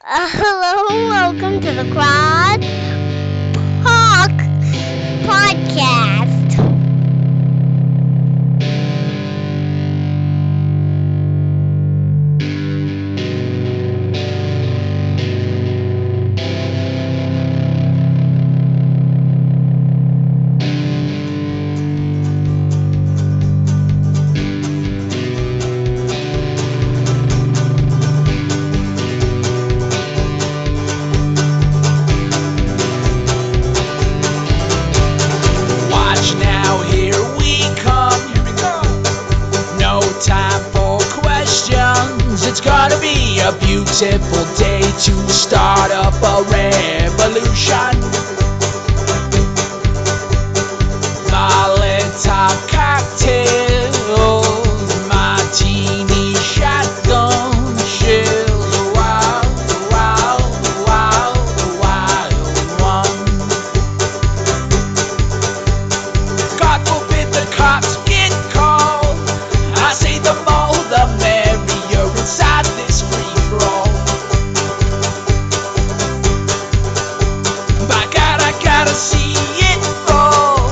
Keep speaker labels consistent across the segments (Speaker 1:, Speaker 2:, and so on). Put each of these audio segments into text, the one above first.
Speaker 1: Hello, welcome to the Crackpot Podcast.
Speaker 2: Watch now, here we come. No time for questions. It's gonna be a beautiful day to start up a revolution. Molotov cocktails, martini shotgun shells. Wild, wild, wild, wild one. God forbid the cops get called. I say the more the merrier inside this free for all. By God, I gotta see it fall.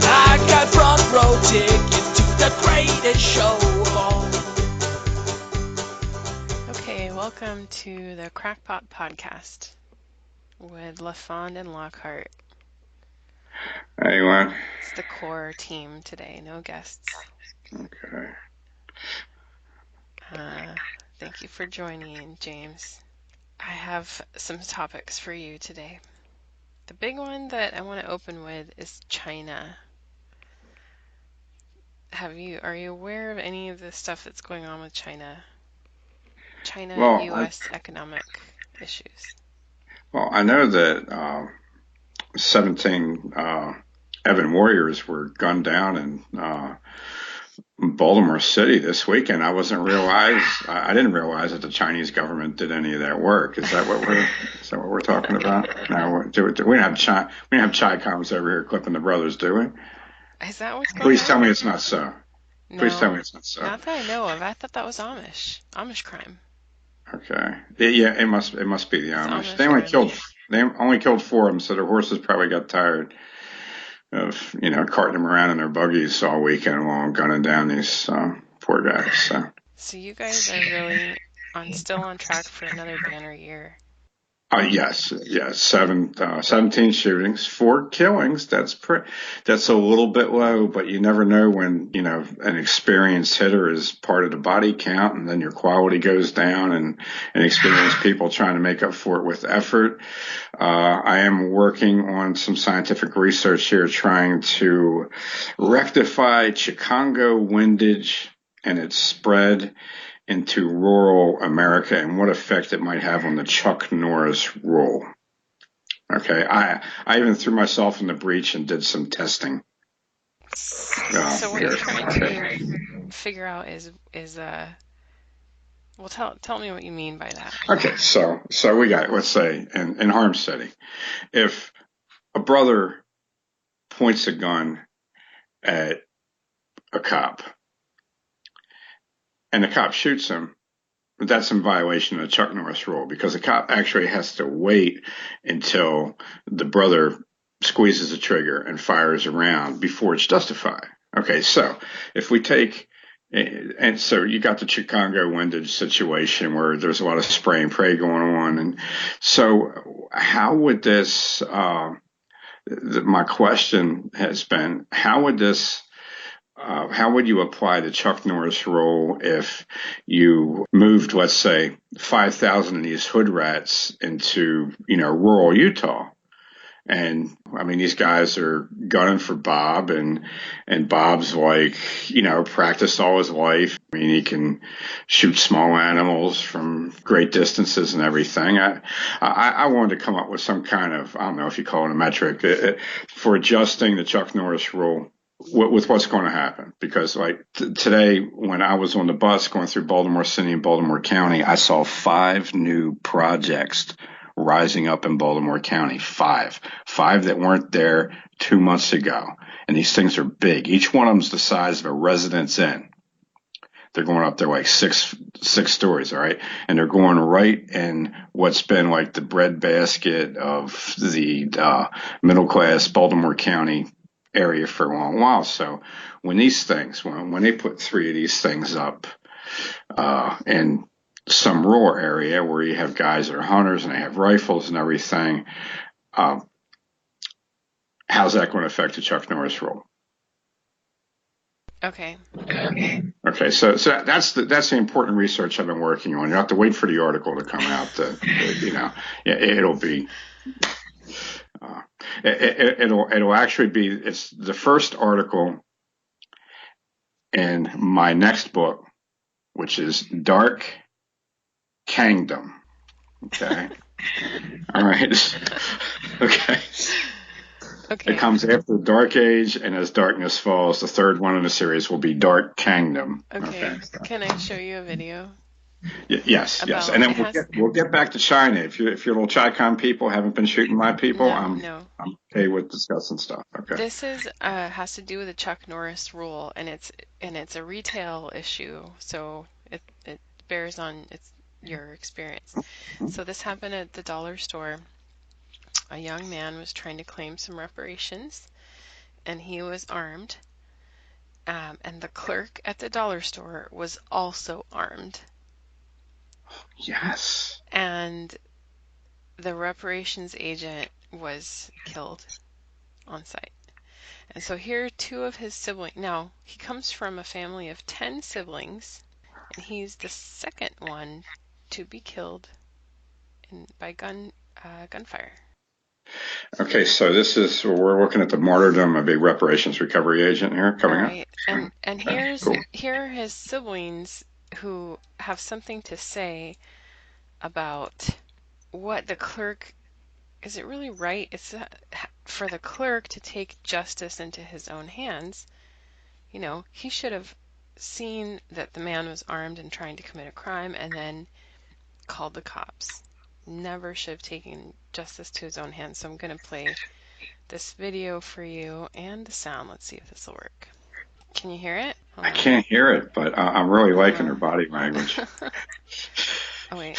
Speaker 2: I got front row tickets to the greatest show of all.
Speaker 3: Okay, welcome to the Crackpot Podcast with LaFond and Lockhart.
Speaker 4: Hey, Lynn.
Speaker 3: It's the core team today, no guests.
Speaker 4: Okay.
Speaker 3: Thank you for joining, James. I have some topics for you today. The big one that I want to open with is China. Are you aware of any of the stuff that's going on with China?
Speaker 4: Well,
Speaker 3: U.S. economic issues.
Speaker 4: Well, I know that 17 Evan warriors were gunned down in Baltimore City this weekend. I didn't realize that the Chinese government did any of that work. Is that what we're talking about? No, we don't have Chi Coms over here clipping the brothers, do we?
Speaker 3: Is that what's going
Speaker 4: Please
Speaker 3: on?
Speaker 4: tell me it's not so.
Speaker 3: No,
Speaker 4: Please tell me it's not so.
Speaker 3: not that I know of. I thought that was Amish crime.
Speaker 4: Okay. Yeah, it must be the Amish.
Speaker 3: Amish
Speaker 4: They only killed 4 of them, so their horses probably got tired of carting them around in their buggies all weekend long, gunning down these poor guys.
Speaker 3: So you guys are really still on track for another banner year.
Speaker 4: Yes. 17 shootings, 4 killings. That's a little bit low, but you never know when an experienced hitter is part of the body count, and then your quality goes down, and experienced people trying to make up for it with effort. I am working on some scientific research here, trying to rectify Chicago windage and its spread into rural America and what effect it might have on the Chuck Norris rule. Okay, I even threw myself in the breach and did some testing.
Speaker 3: So what you're trying to figure out is well, tell me what you mean by that.
Speaker 4: Okay, so we got, let's say in Harm City, if a brother points a gun at a cop and the cop shoots him, that's in violation of the Chuck Norris rule, because the cop actually has to wait until the brother squeezes the trigger and fires a round before it's justified. Okay, so if we take, and so you got the Chicago windage situation where there's a lot of spray and pray going on. And so how would this, my question has been, how would you apply the Chuck Norris rule if you moved, let's say, 5,000 of these hood rats into, rural Utah? And I mean, these guys are gunning for Bob, and Bob's practiced all his life. I mean, he can shoot small animals from great distances and everything. I wanted to come up with some kind of, I don't know if you call it a metric, for adjusting the Chuck Norris rule with what's going to happen. Because today, when I was on the bus going through Baltimore City and Baltimore County, I saw 5 new projects rising up in Baltimore County. 5 that weren't there 2 months ago. And these things are big. Each one of them's the size of a Residence Inn. They're going up there like six stories, all right? And they're going right in what's been like the breadbasket of the middle class Baltimore County area for a long while. So when these things, when they put 3 of these things up in some rural area where you have guys that are hunters and they have rifles and everything, how's that going to affect the Chuck Norris rule?
Speaker 3: Okay.
Speaker 4: Okay, so that's the important research I've been working on. You have to wait for the article to come out. It'll be. It'll actually be. It's the first article in my next book, which is Dark Kingdom. Okay. All right. Okay.
Speaker 3: Okay.
Speaker 4: It comes after Dark Age, and as darkness falls, the third one in the series will be Dark Kingdom.
Speaker 3: Okay. Can I show you a video?
Speaker 4: Yes. And then we'll get back to China. If your little Chi-Con people haven't been shooting my people, I'm okay with discussing stuff. Okay.
Speaker 3: This is has to do with the Chuck Norris rule, and it's a retail issue, so it bears on your experience. So this happened at the dollar store. A young man was trying to claim some reparations, and he was armed. And the clerk at the dollar store was also armed.
Speaker 4: Yes.
Speaker 3: And the reparations agent was killed on site. And so here are 2 of his siblings. Now, he comes from a family of 10 siblings, and he's the second one to be killed by gunfire.
Speaker 4: Okay, so we're looking at the martyrdom of a reparations recovery agent here coming up.
Speaker 3: Right. And here are his siblings who have something to say about what the clerk, is it really right? It's for the clerk to take justice into his own hands. You know, he should have seen that the man was armed and trying to commit a crime and then called the cops. Never should have taken justice to his own hands. So I'm going to play this video for you and the sound. Let's see if this will work. Can you hear it?
Speaker 4: I can't hear it, but I'm really liking her body language.
Speaker 3: Oh, wait.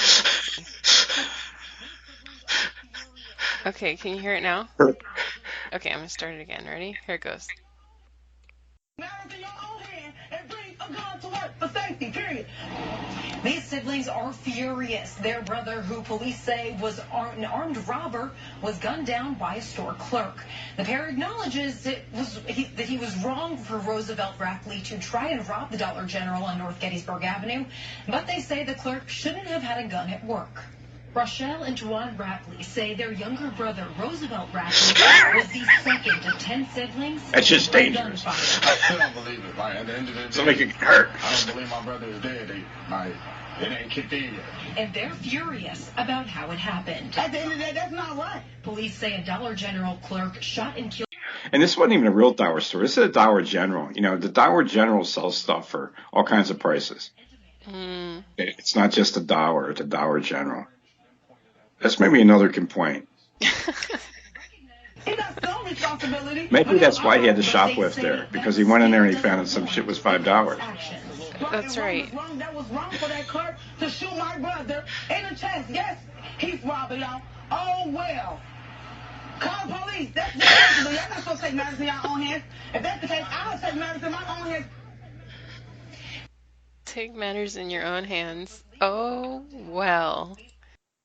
Speaker 3: Okay, can you hear it now? Okay, I'm going to start it again. Ready? Here it goes.
Speaker 5: These siblings are furious. Their brother, who police say was an armed robber, was gunned down by a store clerk. The pair acknowledges that he was wrong for Roosevelt Rackley to try and rob the Dollar General on North Gettysburg Avenue, but they say the clerk shouldn't have had a gun at work. Rochelle and Juwan Rackley say their younger brother, Roosevelt Rackley, was the second of 10 siblings.
Speaker 4: That's just dangerous.
Speaker 6: I still don't believe it. Like, at the end of the day,
Speaker 4: somebody can hurt.
Speaker 6: I don't believe my brother is dead. It ain't kicked in yet.
Speaker 5: And they're furious about how it happened.
Speaker 7: At the end of the day, that's not right.
Speaker 5: Police say a Dollar General clerk shot and killed.
Speaker 4: And this wasn't even a real dollar store. This is a Dollar General. You know, the Dollar General sells stuff for all kinds of prices. It's not just a dollar. It's a Dollar General. That's maybe another complaint. Maybe that's why he had to shoplift there, because he went in there and he found that some shit was $5.
Speaker 3: That's right.
Speaker 7: That was wrong for that clerk to shoot my brother in the chest. Yes, he's robbing y'all. Oh, well. Call the police. That's the Y'all not supposed to take matters in your own hands. If that's the case, I'll take matters in my own hands.
Speaker 3: Take matters in your own hands. Oh, well.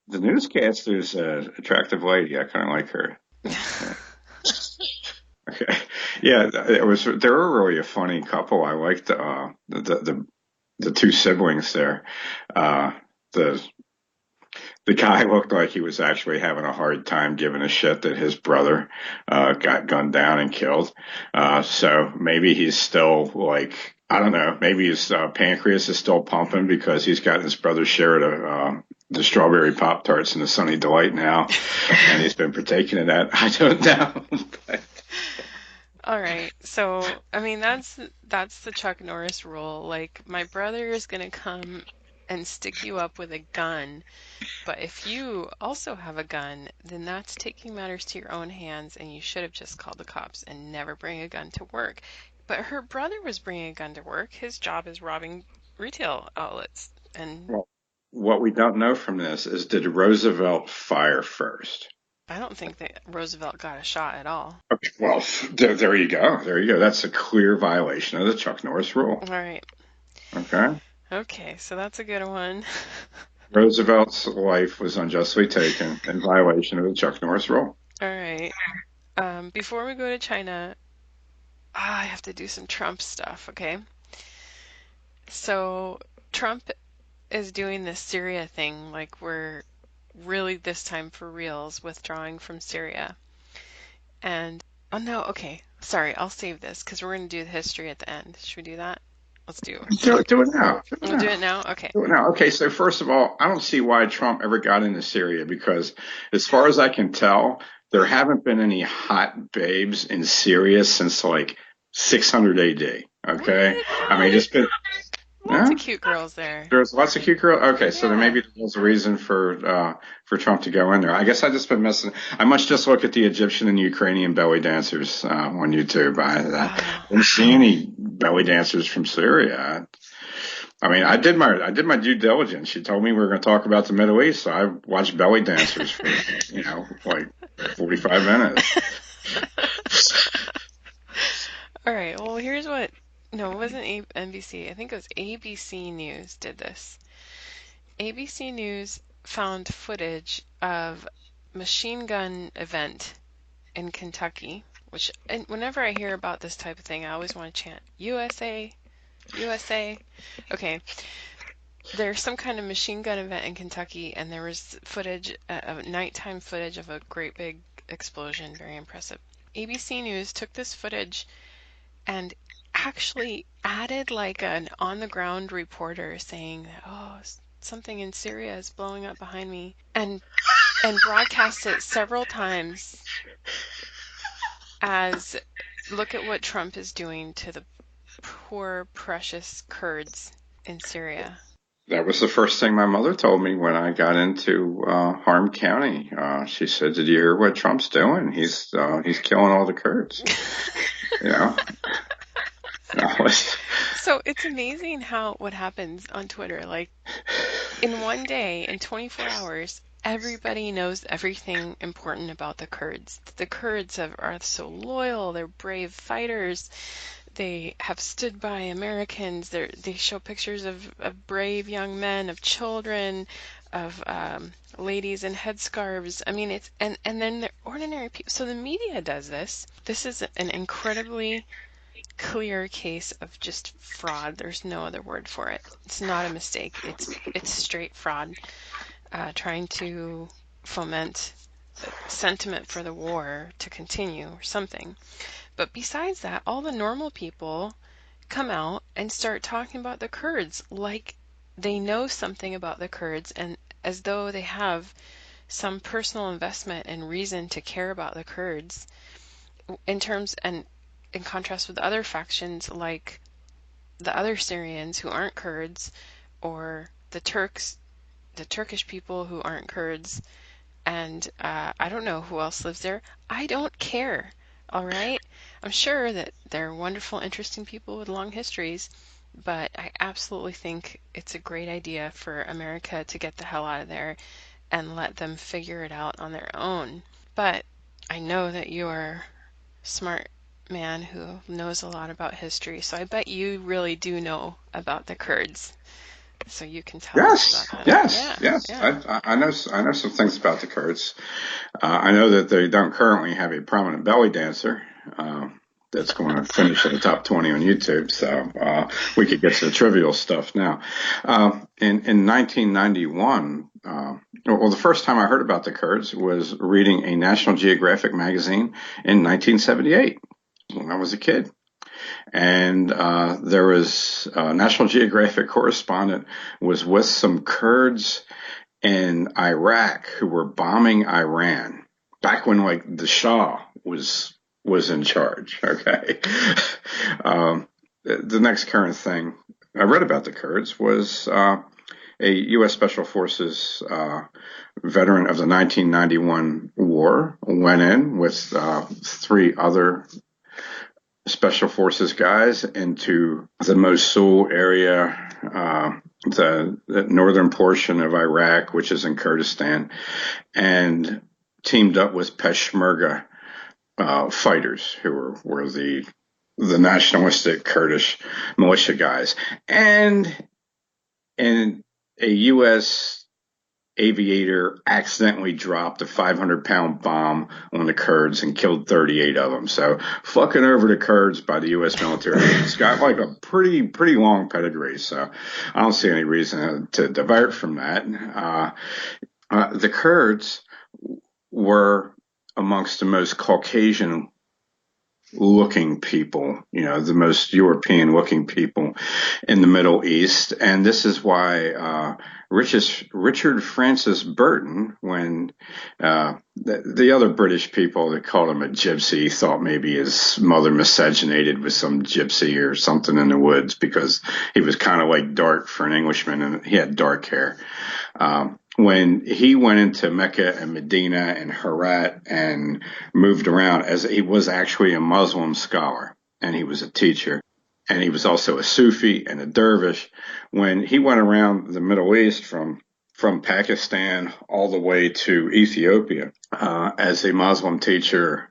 Speaker 4: The newscaster's an attractive lady. I kind of like her. Okay. Yeah, they were really a funny couple. I liked the 2 siblings there. The guy looked like he was actually having a hard time giving a shit that his brother got gunned down and killed. So maybe he's still like, I don't know, maybe his pancreas is still pumping because he's got his brother's share of the strawberry Pop-Tarts and the Sunny Delight now, and he's been partaking of that. I don't know. But.
Speaker 3: All right. So, I mean, that's the Chuck Norris rule. Like, my brother is going to come and stick you up with a gun, but if you also have a gun, then that's taking matters to your own hands, and you should have just called the cops and never bring a gun to work. But her brother was bringing a gun to work. His job is robbing retail outlets. And
Speaker 4: Well, what we don't know from this is, did Roosevelt fire first?
Speaker 3: I don't think that Roosevelt got a shot at all.
Speaker 4: Okay, well, there you go. There you go. That's a clear violation of the Chuck Norris rule.
Speaker 3: All right.
Speaker 4: Okay.
Speaker 3: Okay, so that's a good one.
Speaker 4: Roosevelt's life was unjustly taken in violation of the Chuck Norris rule.
Speaker 3: All right. Before we go to China, I have to do some Trump stuff, okay? So Trump is doing this Syria thing, like we're really this time for reals withdrawing from Syria. And, oh no, okay, sorry, I'll save this because we're going to do the history at the end. Should we do that? Let's do it.
Speaker 4: Do it now.
Speaker 3: We'll do it now? Okay.
Speaker 4: Do it now. Okay, so first of all, I don't see why Trump ever got into Syria, because as far as I can tell, there haven't been any hot babes in Syria since like 600 AD. Okay? I mean, it's been...
Speaker 3: Lots of cute girls there.
Speaker 4: There's lots of cute girls. Okay, so then maybe there's a reason for Trump to go in there. I guess I just been messing. I must just look at the Egyptian and Ukrainian belly dancers on YouTube. I didn't see any belly dancers from Syria. I mean, I did my due diligence. She told me we were going to talk about the Middle East, so I watched belly dancers for like 45 minutes.
Speaker 3: All right. Well, here's what. No, it wasn't NBC. I think it was ABC News did this. ABC News found footage of machine gun event in Kentucky, and whenever I hear about this type of thing, I always want to chant, USA, USA. Okay. There's some kind of machine gun event in Kentucky, and there was footage, nighttime footage of a great big explosion. Very impressive. ABC News took this footage and actually added like an on-the-ground reporter saying that, oh, something in Syria is blowing up behind me, and broadcast it several times as, look at what Trump is doing to the poor, precious Kurds in Syria.
Speaker 4: That was the first thing my mother told me when I got into Harm County. She said, "Did you hear what Trump's doing? He's killing all the Kurds."
Speaker 3: So it's amazing what happens on Twitter. Like, in one day, in 24 hours, everybody knows everything important about the Kurds. The Kurds are so loyal. They're brave fighters. They have stood by Americans. They show pictures of brave young men, of children, of ladies in headscarves. I mean, and then they're ordinary people. So the media does this. This is an incredibly clear case of just fraud. There's no other word for it. It's not a mistake. It's straight fraud, trying to foment sentiment for the war to continue or something. But besides that, all the normal people come out and start talking about the Kurds like they know something about the Kurds, and as though they have some personal investment and reason to care about the Kurds, in contrast with other factions like the other Syrians who aren't Kurds, or the Turkish people who aren't Kurds, and I don't know who else lives there. I don't care, all right? I'm sure that they're wonderful, interesting people with long histories, but I absolutely think it's a great idea for America to get the hell out of there and let them figure it out on their own. But I know that you're smart man who knows a lot about history, so I bet you really do know about the Kurds, so you can tell us about that.
Speaker 4: Yes. I know some things about the Kurds. I know that they don't currently have a prominent belly dancer that's going to finish in the top 20 on YouTube, so we could get to the trivial stuff now. In 1991, well, the first time I heard about the Kurds was reading a National Geographic magazine in 1978 when I was a kid. And there was a National Geographic correspondent was with some Kurds in Iraq who were bombing Iran back when like the Shah was in charge. Okay. The next current thing I read about the Kurds was a U.S. Special Forces veteran of the 1991 war went in with 3 other Special Forces guys into the Mosul area the northern portion of Iraq, which is in Kurdistan, and teamed up with Peshmerga fighters who were the nationalistic Kurdish militia guys, and a U.S. aviator accidentally dropped a 500-pound bomb on the Kurds and killed 38 of them. So fucking over the Kurds by the U.S. military. It's got like a pretty long pedigree. So I don't see any reason to divert from that. The Kurds were amongst the most Caucasian looking people, the most European looking people in the Middle East. And this is why Richard Francis Burton, when the other British people that called him a gypsy thought maybe his mother miscegenated with some gypsy or something in the woods, because he was kind of like dark for an Englishman and he had dark hair. When he went into Mecca and Medina and Herat and moved around, as he was actually a Muslim scholar and he was a teacher, and he was also a Sufi and a dervish. When he went around the Middle East from Pakistan all the way to Ethiopia as a Muslim teacher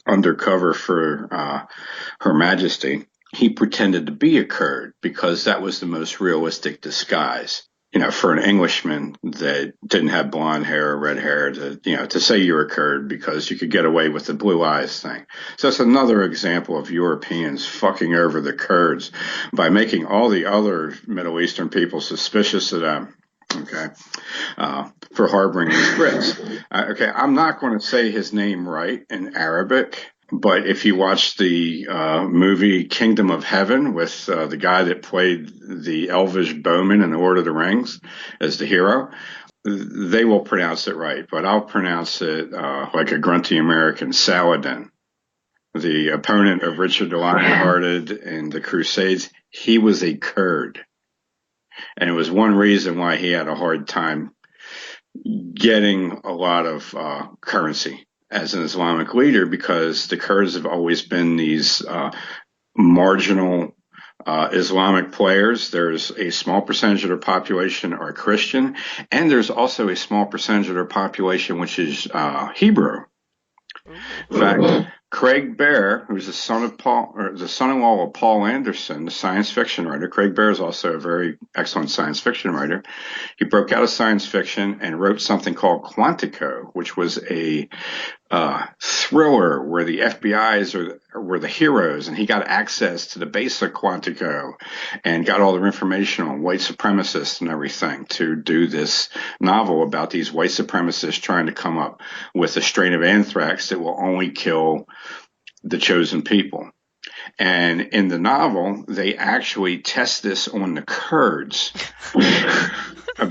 Speaker 4: undercover for Her Majesty, he pretended to be a Kurd because that was the most realistic disguise. For an Englishman that didn't have blonde hair or red hair to say you're a Kurd, because you could get away with the blue eyes thing. So it's another example of Europeans fucking over the Kurds by making all the other Middle Eastern people suspicious of them. Okay. For harboring these Brits. Okay. I'm not going to say his name right in Arabic. But if you watch the movie Kingdom of Heaven with the guy that played the elvish bowman in The Lord of the Rings as the hero, they will pronounce it right. But I'll pronounce it like a grunty American, Saladin. The opponent of Richard the Lionhearted in the Crusades, he was a Kurd. And it was one reason why he had a hard time getting a lot of currency as an Islamic leader, because the Kurds have always been these marginal Islamic players. There's a small percentage of their population are Christian, and there's also a small percentage of their population which is Hebrew. In fact, Craig Bear, who's the son-in-law of Paul Anderson, the science fiction writer. Craig Bear is also a very excellent science fiction writer. He broke out of science fiction and wrote something called Quantico, which was a thriller where the FBI's were the heroes, and he got access to the base of Quantico and got all their information on white supremacists and everything to do this novel about these white supremacists trying to come up with a strain of anthrax that will only kill the chosen people. And in the novel, they actually test this on the Kurds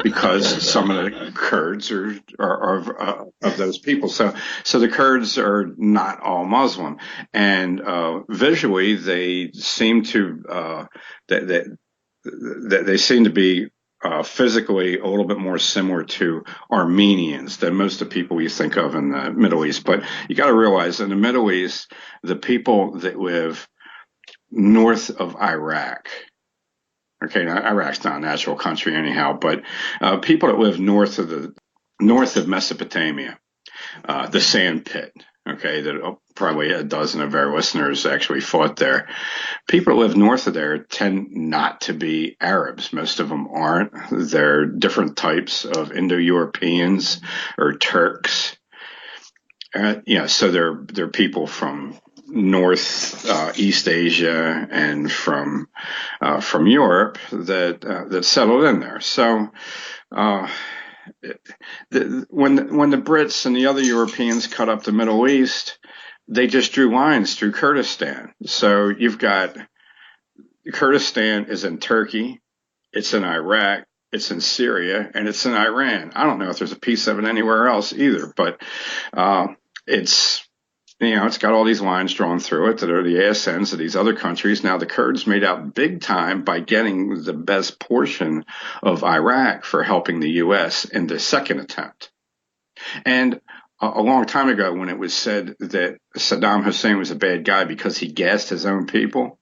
Speaker 4: because some of the Kurds are of those people. So the Kurds are not all Muslim, and visually they seem to they seem to be physically a little bit more similar to Armenians than most of the people you think of in the Middle East. But you got to realize in the Middle East, the people that live north of Iraq. Okay, now Iraq's not a natural country anyhow, but people that live north of Mesopotamia, the sand pit. Okay, that probably a dozen of our listeners actually fought there. People that live north of there tend not to be Arabs. Most of them aren't. They're different types of Indo-Europeans or Turks. So they're people from North East Asia and from Europe that settled in there. So when the Brits and the other Europeans cut up the Middle East, they just drew lines through Kurdistan. So you've got Kurdistan is in Turkey, it's in Iraq, it's in Syria, and it's in Iran. I don't know if there's a piece of it anywhere else either, but it's got all these lines drawn through it that are the ASNs of these other countries. Now, the Kurds made out big time by getting the best portion of Iraq for helping the U.S. in the second attempt. And a long time ago, when it was said that Saddam Hussein was a bad guy because he gassed his own people,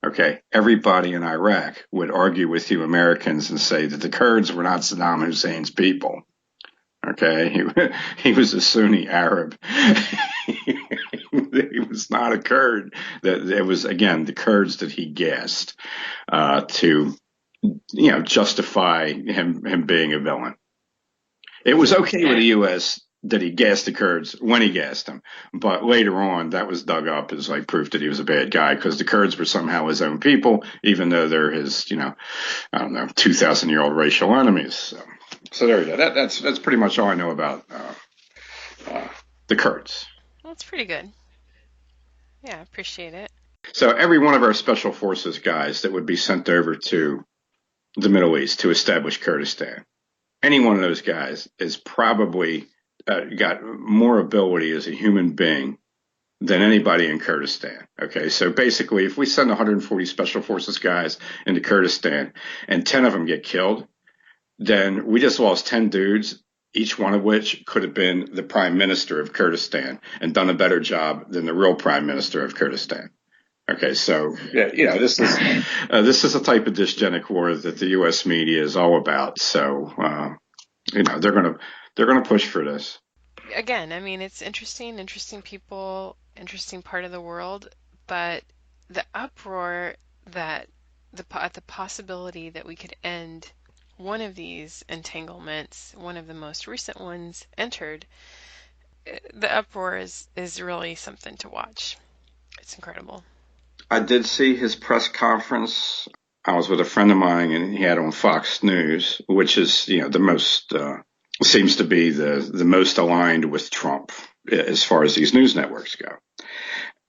Speaker 4: okay, everybody in Iraq would argue with you Americans and say that the Kurds were not Saddam Hussein's people. Okay, he was a Sunni Arab. He was not a Kurd. That it was again the Kurds that he gassed to justify him being a villain. It was okay with the U.S. that he gassed the Kurds when he gassed them, but later on that was dug up as like proof that he was a bad guy because the Kurds were somehow his own people, even though they're his 2,000-year-old racial enemies. So there you go. That's pretty much all I know about the Kurds.
Speaker 3: Well, that's pretty good. Yeah, I appreciate it.
Speaker 4: So every one of our special forces guys that would be sent over to the Middle East to establish Kurdistan, any one of those guys is probably got more ability as a human being than anybody in Kurdistan. Okay, so basically, if we send 140 special forces guys into Kurdistan and 10 of them get killed, then we just lost 10 dudes, each one of which could have been the prime minister of Kurdistan and done a better job than the real prime minister of Kurdistan. Okay, so this is a type of dysgenic war that the U.S. media is all about. So they're gonna push for this.
Speaker 3: Again, I mean, it's interesting people, interesting part of the world, but the uproar at the possibility that we could end one of these entanglements, one of the most recent ones entered, the uproar is really something to watch. It's incredible.
Speaker 4: I did see his press conference. I was with a friend of mine, and he had on Fox News, which is the most seems to be the most aligned with Trump as far as these news networks go.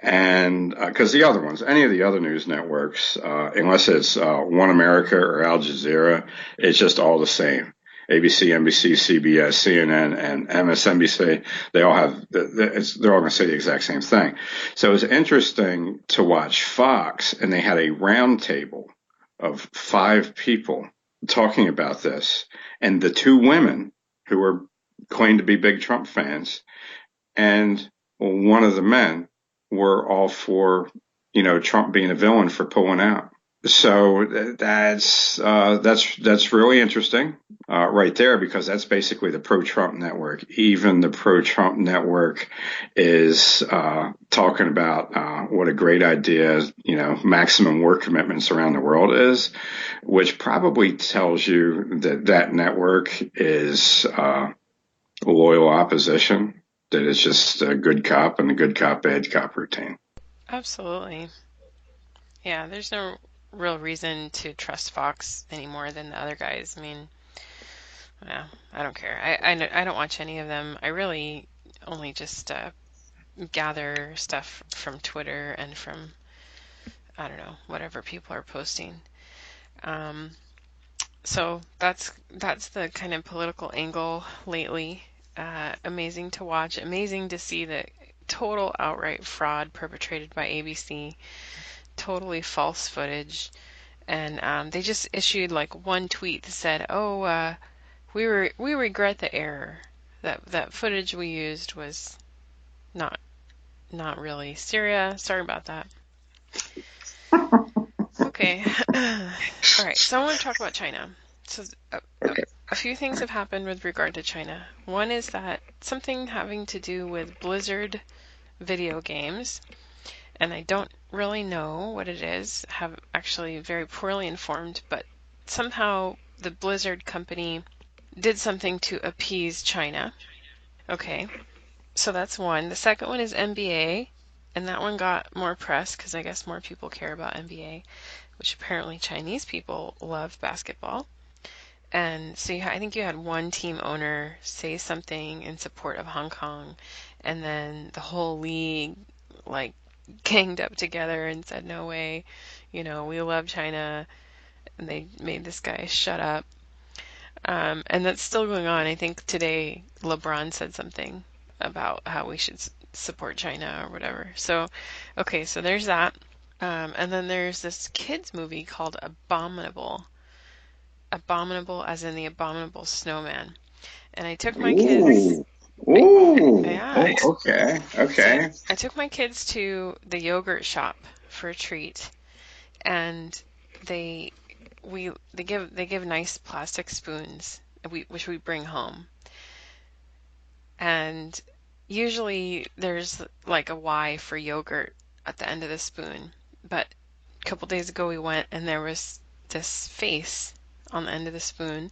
Speaker 4: And because the other ones, any of the other news networks, unless it's One America or Al Jazeera, it's just all the same. ABC, NBC, CBS, CNN, and MSNBC, they all have, they're all going to say the exact same thing. So it's interesting to watch Fox, and they had a round table of 5 people talking about this, and the 2 women who were claimed to be big Trump fans, and one of the men were all for, Trump being a villain for pulling out. So that's really interesting right there, because that's basically the pro-Trump network. Even the pro-Trump network is talking about what a great idea, maximum work commitments around the world is, which probably tells you that network is loyal opposition, that it's just a good cop and a good cop, bad cop routine.
Speaker 3: Absolutely. Yeah, there's no real reason to trust Fox any more than the other guys. I mean, yeah, I don't care. I don't watch any of them. I really only just gather stuff from Twitter and from, I don't know, whatever people are posting. So that's the kind of political angle lately. Amazing to watch. Amazing to see the total outright fraud perpetrated by ABC. Totally false footage. And they just issued like one tweet that said, we regret the error. That footage we used was not really Syria. Sorry about that. Okay. All right. So I want to talk about China. So a few things have happened with regard to China. One is that something having to do with Blizzard video games, and I don't really know what it is. Have actually very poorly informed, but somehow the Blizzard company did something to appease China. Okay. So that's one. The second one is NBA, and that one got more press because I guess more people care about NBA, which apparently Chinese people love basketball. And so I think you had one team owner say something in support of Hong Kong, and then the whole league ganged up together and said, no way, we love China, and they made this guy shut up. And that's still going on. I think today LeBron said something about how we should support China or whatever. So, okay, so there's that. And then there's this kids movie called Abominable. Abominable as in the Abominable Snowman. And I took my kids...
Speaker 4: Ooh.
Speaker 3: Yeah.
Speaker 4: Oh, okay.
Speaker 3: So I took my kids to the yogurt shop for a treat. and they give nice plastic spoons which we bring home, and usually there's like a Y for yogurt at the end of the spoon, but a couple days ago we went and there was this face on the end of the spoon,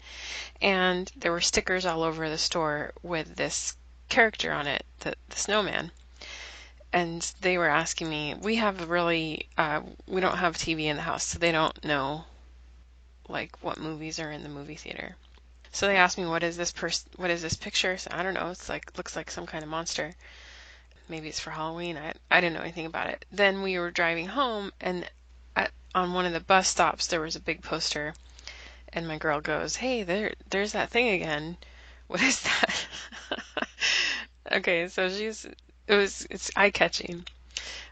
Speaker 3: and there were stickers all over the store with this character on it, the snowman. And they were asking me, we don't have TV in the house, so they don't know like what movies are in the movie theater. So they asked me, what is this picture? So I don't know. It's like, looks like some kind of monster. Maybe it's for Halloween. I didn't know anything about it. Then we were driving home, and on one of the bus stops there was a big poster, and my girl goes, "Hey, there's that thing again. What is that?" Okay, so it's eye-catching.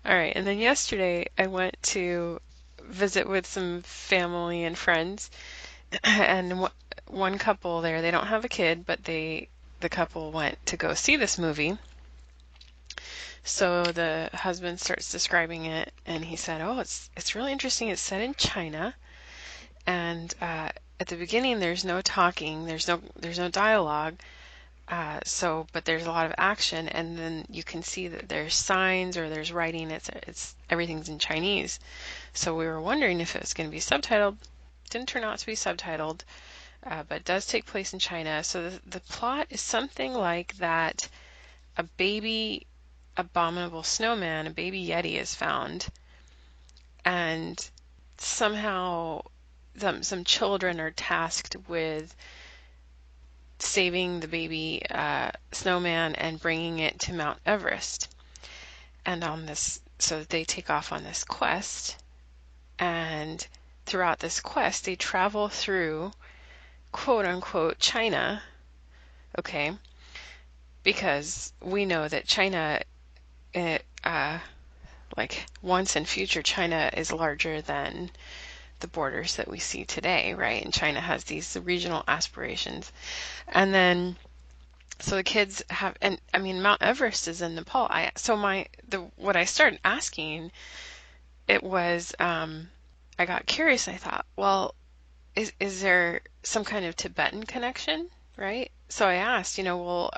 Speaker 3: All right, and then yesterday I went to visit with some family and friends, and one couple there, they don't have a kid, but the couple went to go see this movie. So the husband starts describing it, and he said, "Oh, it's really interesting. It's set in China, and at the beginning there's no talking, there's no dialogue, but there's a lot of action, and then you can see that there's signs or there's writing. It's everything's in Chinese. So we were wondering if it was going to be subtitled. Didn't turn out to be subtitled, but it does take place in China. So the plot is something like that: a baby abominable snowman, a baby yeti, is found, and somehow some children are tasked with saving the baby snowman and bringing it to Mount Everest. And so they take off on this quest, and throughout this quest they travel through quote unquote China, okay, because we know that China, like once in future, China is larger than the borders that we see today, right? And China has these regional aspirations. And then, so the kids have, and I mean, Mount Everest is in Nepal. What I started asking, it was, I got curious. I thought, well, is there some kind of Tibetan connection, right? So I asked, well,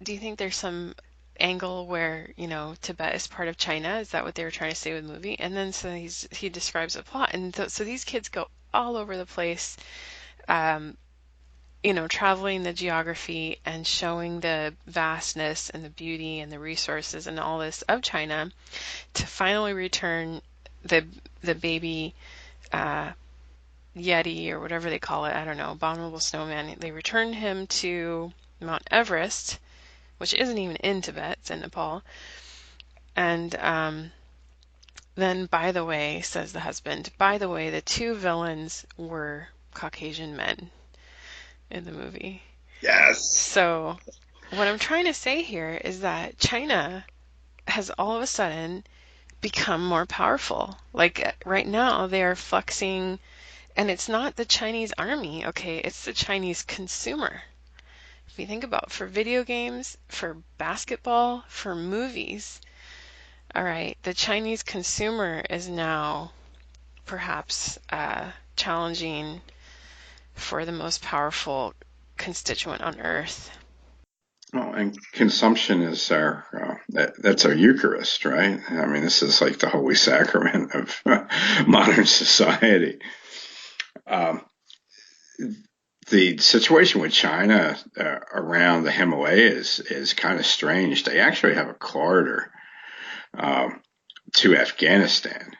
Speaker 3: do you think there's some angle where, Tibet is part of China? Is that what they were trying to say with the movie? And then so he describes a plot. And so these kids go all over the place, traveling the geography and showing the vastness and the beauty and the resources and all this of China, to finally return the baby Yeti, or whatever they call it, I don't know, abominable snowman. They return him to Mount Everest, which isn't even in Tibet, it's in Nepal. And then, by the way, says the husband, by the way, the two villains were Caucasian men in the movie.
Speaker 4: Yes.
Speaker 3: So what I'm trying to say here is that China has all of a sudden become more powerful. Like right now they are flexing, and it's not the Chinese army, okay, it's the Chinese consumer. If you think about, for video games, for basketball, for movies, all right, the Chinese consumer is now perhaps challenging for the most powerful constituent on Earth.
Speaker 4: Well, and consumption is that's our Eucharist, right? I mean, this is like the holy sacrament of modern society. The situation with China around the Himalayas is kind of strange. They actually have a corridor to Afghanistan.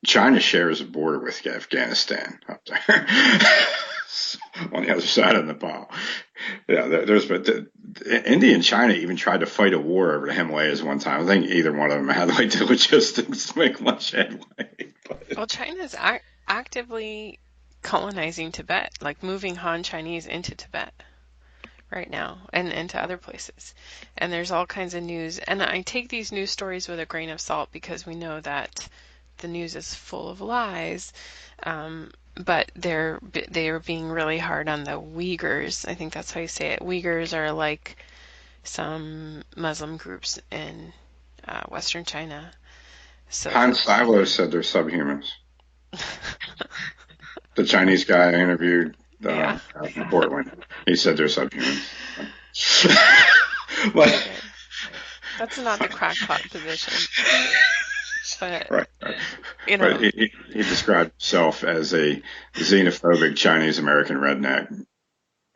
Speaker 4: China shares a border with Afghanistan up there. On the other side of Nepal. Yeah, India and China even tried to fight a war over the Himalayas one time. I think either one of them had like the logistics to make much headway.
Speaker 3: Well, China's actively colonizing Tibet, like moving Han Chinese into Tibet right now and into other places. And there's all kinds of news. And I take these news stories with a grain of salt because we know that the news is full of lies. But they are being really hard on the Uyghurs. I think that's how you say it. Uyghurs are like some Muslim groups in Western China. So
Speaker 4: Han Silo said they're subhumans. The Chinese guy I interviewed
Speaker 3: Yeah.
Speaker 4: in Portland, he said they're subhumans. But,
Speaker 3: That's not the crackpot position. But,
Speaker 4: right.
Speaker 3: you know,
Speaker 4: But he described himself as a xenophobic Chinese American redneck.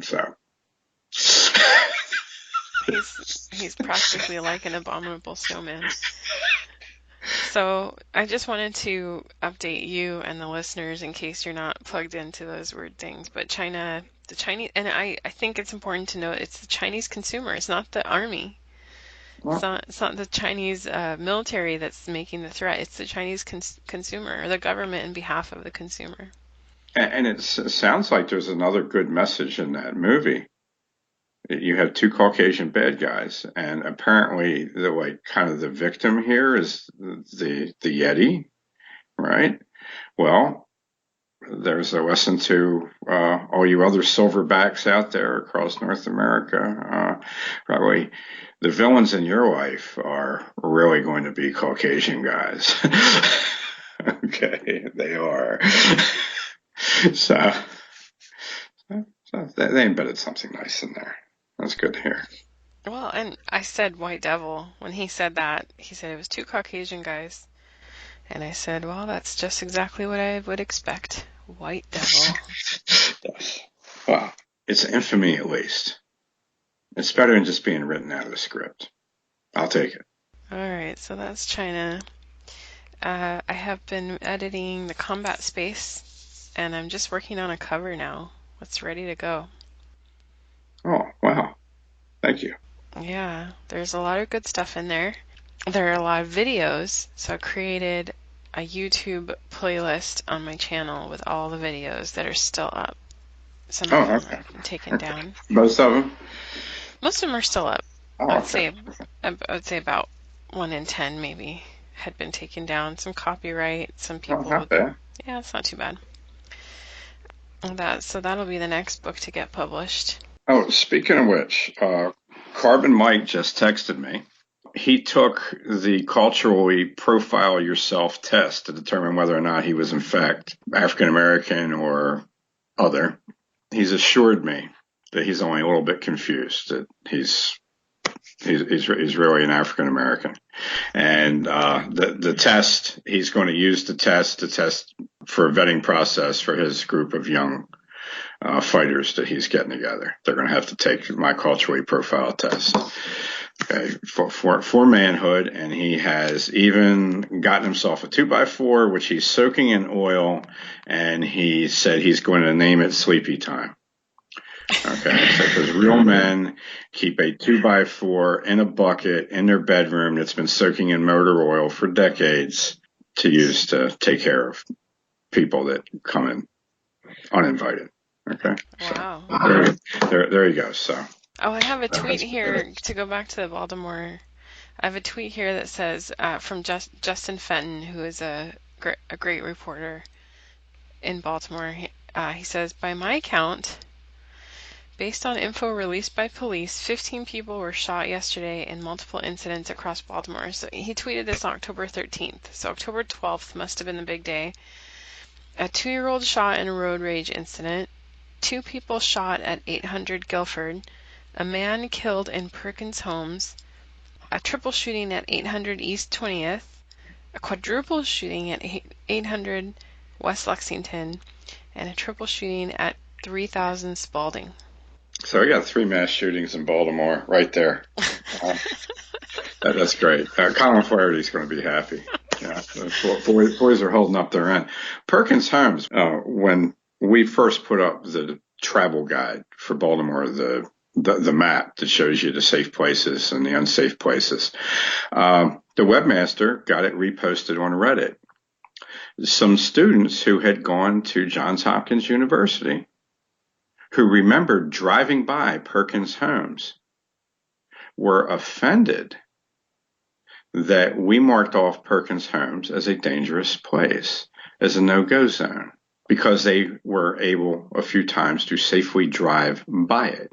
Speaker 4: So
Speaker 3: he's practically like an abominable snowman. So I just wanted to update you and the listeners in case you're not plugged into those weird things. But China, the Chinese, and I think it's important to note it's the Chinese consumer. It's not the army. It's not the Chinese military that's making the threat. It's the Chinese consumer, or the government in behalf of the consumer.
Speaker 4: and it sounds like there's another good message in that movie. You have two Caucasian bad guys, and apparently the victim here is the Yeti, right? Well, there's a lesson to all you other silverbacks out there across North America. Probably the villains in your life are really going to be Caucasian guys. Okay, they are. So they embedded something nice in there. That's good to hear.
Speaker 3: Well, and I said white devil. When he said that, he said it was two Caucasian guys. And I said, well, that's just exactly what I would expect. White devil.
Speaker 4: Well, it's infamy at least. It's better than just being written out of the script. I'll take it.
Speaker 3: All right, so that's China. I have been editing the combat space, and I'm just working on a cover now. It's ready to go.
Speaker 4: Oh, wow. Thank you.
Speaker 3: Yeah, there's a lot of good stuff in there. There are a lot of videos, so I created a YouTube playlist on my channel with all the videos that are still up. Some of them have been taken down.
Speaker 4: Most of them?
Speaker 3: Most of them are still up.
Speaker 4: Oh,
Speaker 3: I would say about 1 in 10 maybe had been taken down. Some copyright, some people.
Speaker 4: Not bad.
Speaker 3: Yeah, it's not too bad. So that'll be the next book to get published.
Speaker 4: Oh, speaking of which, Carbon Mike just texted me. He took the culturally profile yourself test to determine whether or not he was in fact African American or other. He's assured me that he's only a little bit confused, that he's really an African American. And the test, he's going to use the test to test for a vetting process for his group of young fighters that he's getting together. They're going to have to take my culturally profile test. Okay, for manhood, and he has even gotten himself a 2x4, which he's soaking in oil, and he said he's going to name it Sleepy Time. Okay, so because real men keep a 2x4 in a bucket in their bedroom that's been soaking in motor oil for decades to use to take care of people that come in uninvited. Okay.
Speaker 3: Wow.
Speaker 4: So there you go. So.
Speaker 3: Oh, I have a tweet here to go back to the Baltimore. I have a tweet here that says from Justin Fenton, who is a great reporter in Baltimore. He says, by my count, based on info released by police, 15 people were shot yesterday in multiple incidents across Baltimore. So he tweeted this on October 13th. So October 12th must have been the big day. A 2-year-old shot in a road rage incident. 2 people shot at 800 Guilford. A man killed in Perkins Homes, a triple shooting at 800 East 20th, a quadruple shooting at 800 West Lexington, and a triple shooting at 3000 Spalding.
Speaker 4: So we got 3 mass shootings in Baltimore right there. That's great. Colin Flaherty's going to be happy. Yeah, the boys are holding up their end. Perkins Homes, when we first put up the travel guide for Baltimore, the map that shows you the safe places and the unsafe places. The webmaster got it reposted on Reddit. Some students who had gone to Johns Hopkins University who remembered driving by Perkins Homes were offended that we marked off Perkins Homes as a dangerous place, as a no-go zone, because they were able a few times to safely drive by it.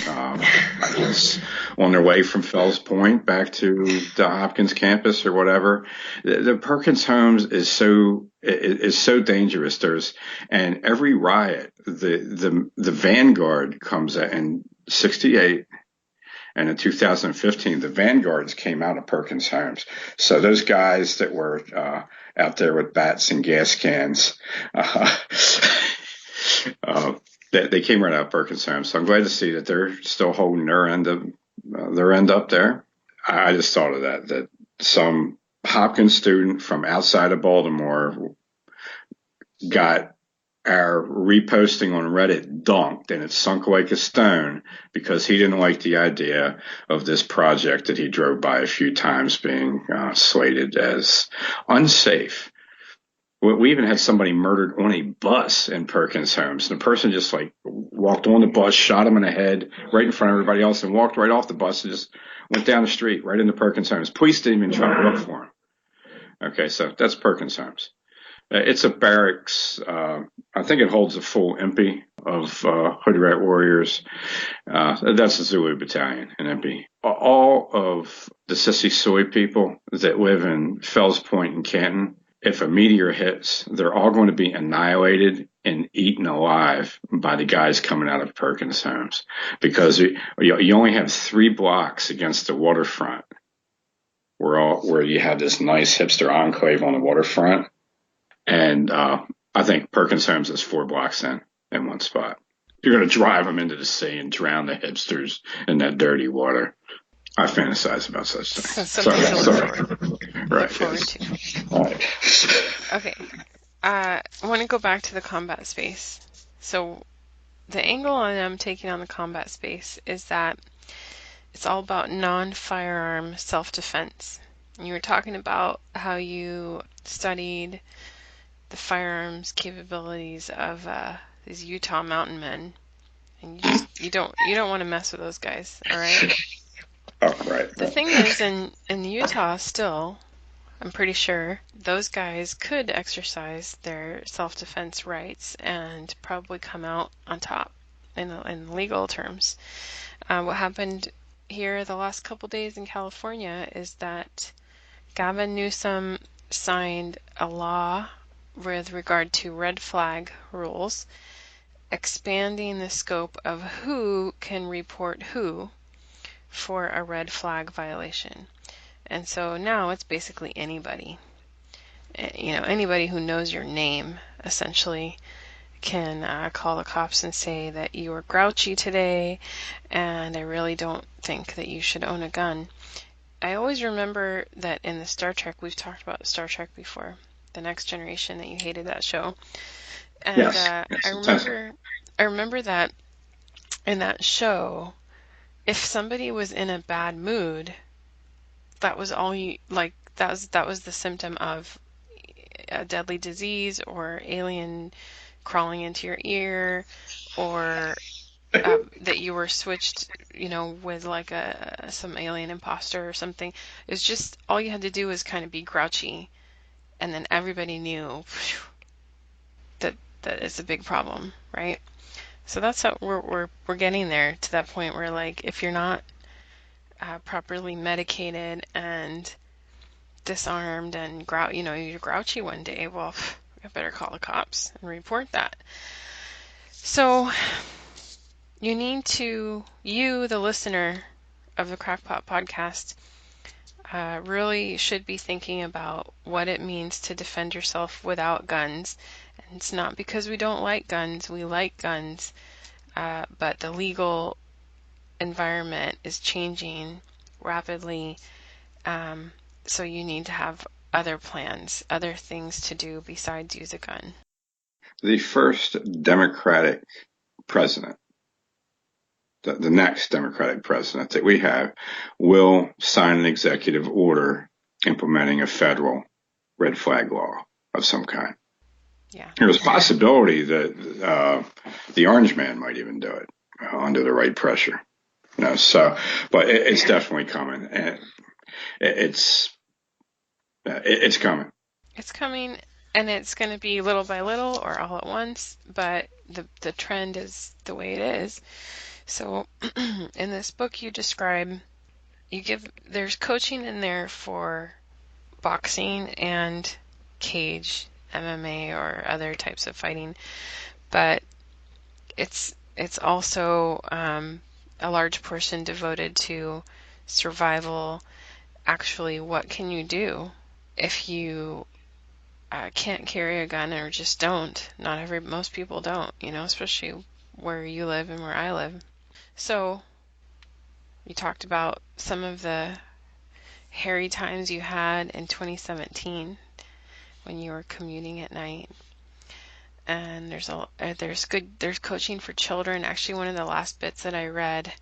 Speaker 4: I guess on their way from Fells Point back to the Hopkins campus or whatever. The Perkins Homes is so is so dangerous. And every riot, the vanguard comes in '68. And in 2015, the vanguards came out of Perkins Homes. So those guys that were out there with bats and gas cans, they came right out of Perkins Homes. So I'm glad to see that they're still holding their end up there. I just thought of that some Hopkins student from outside of Baltimore got our reposting on Reddit dunked, and it sunk like a stone because he didn't like the idea of this project that he drove by a few times being slated as unsafe. We even had somebody murdered on a bus in Perkins Homes. The person just walked on the bus, shot him in the head right in front of everybody else, and walked right off the bus and just went down the street right into Perkins Homes. Police didn't even try to look for him. Okay, so that's Perkins Homes. It's a barracks. I think it holds a full MP of Hood Rat Warriors. That's the Zulu Battalion in MP. All of the Sissy Soy people that live in Fells Point and Canton, if a meteor hits, they're all going to be annihilated and eaten alive by the guys coming out of Perkins Homes, because you only have 3 blocks against the waterfront where you have this nice hipster enclave on the waterfront. And I think Perkins Homes is 4 blocks in one spot. You're going to drive them into the sea and drown the hipsters in that dirty water. I fantasize about such things.
Speaker 3: Something
Speaker 4: Right.
Speaker 3: forward to.
Speaker 4: All right.
Speaker 3: Okay. I want to go back to the combat space. So the angle on them taking on the combat space is that it's all about non-firearm self-defense. You were talking about how you studied the firearms capabilities of these Utah mountain men, and you don't want to mess with those guys, all right?
Speaker 4: Oh, right.
Speaker 3: The thing is, in Utah still, I'm pretty sure those guys could exercise their self-defense rights and probably come out on top in legal terms. What happened here the last couple days in California is that Gavin Newsom signed a law with regard to red flag rules, expanding the scope of who can report who for a red flag violation. And so now it's basically anybody. Anybody who knows your name essentially can call the cops and say that you were grouchy today, and I really don't think that you should own a gun. I always remember that in the Star Trek, we've talked about Star Trek before, The Next Generation, that you hated that show. And
Speaker 4: Yes.
Speaker 3: I remember that in that show, if somebody was in a bad mood, that was all you, that was the symptom of a deadly disease or alien crawling into your ear, or that you were switched, with some alien imposter or something. It was just, all you had to do was kind of be grouchy, and then everybody knew that it's a big problem, right? So that's how we're getting there, to that point where, if you're not properly medicated and disarmed and you're grouchy one day, well, I better call the cops and report that. So you need to, the listener of the Crackpot Podcast, really should be thinking about what it means to defend yourself without guns. And it's not because we don't like guns. We like guns. But the legal environment is changing rapidly. So you need to have other plans, other things to do besides use a gun.
Speaker 4: The first Democratic president, the next Democratic president that we have, will sign an executive order implementing a federal red flag law of some kind.
Speaker 3: Yeah.
Speaker 4: There's a possibility that the Orange Man might even do it under the right pressure. But it's definitely coming, and it's coming.
Speaker 3: It's coming, and it's going to be little by little or all at once, but the trend is the way it is. So in this book you describe, there's coaching in there for boxing and cage MMA or other types of fighting, but it's also a large portion devoted to survival. Actually, what can you do if you can't carry a gun, or just don't? Most people don't, especially where you live and where I live. So you talked about some of the hairy times you had in 2017 when you were commuting at night. And there's coaching for children. Actually, one of the last bits that I read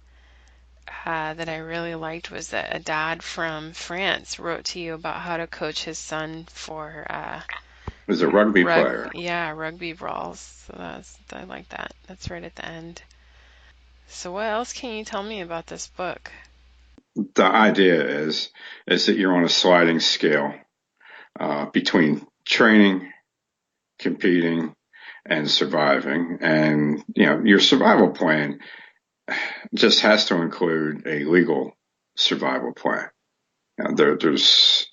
Speaker 3: that I really liked was that a dad from France wrote to you about how to coach his son for
Speaker 4: was a rugby player.
Speaker 3: Yeah, rugby brawls. So I like that. That's right at the end. So what else can you tell me about this book?
Speaker 4: The idea is that you're on a sliding scale between training, competing, and surviving. And, your survival plan just has to include a legal survival plan. There's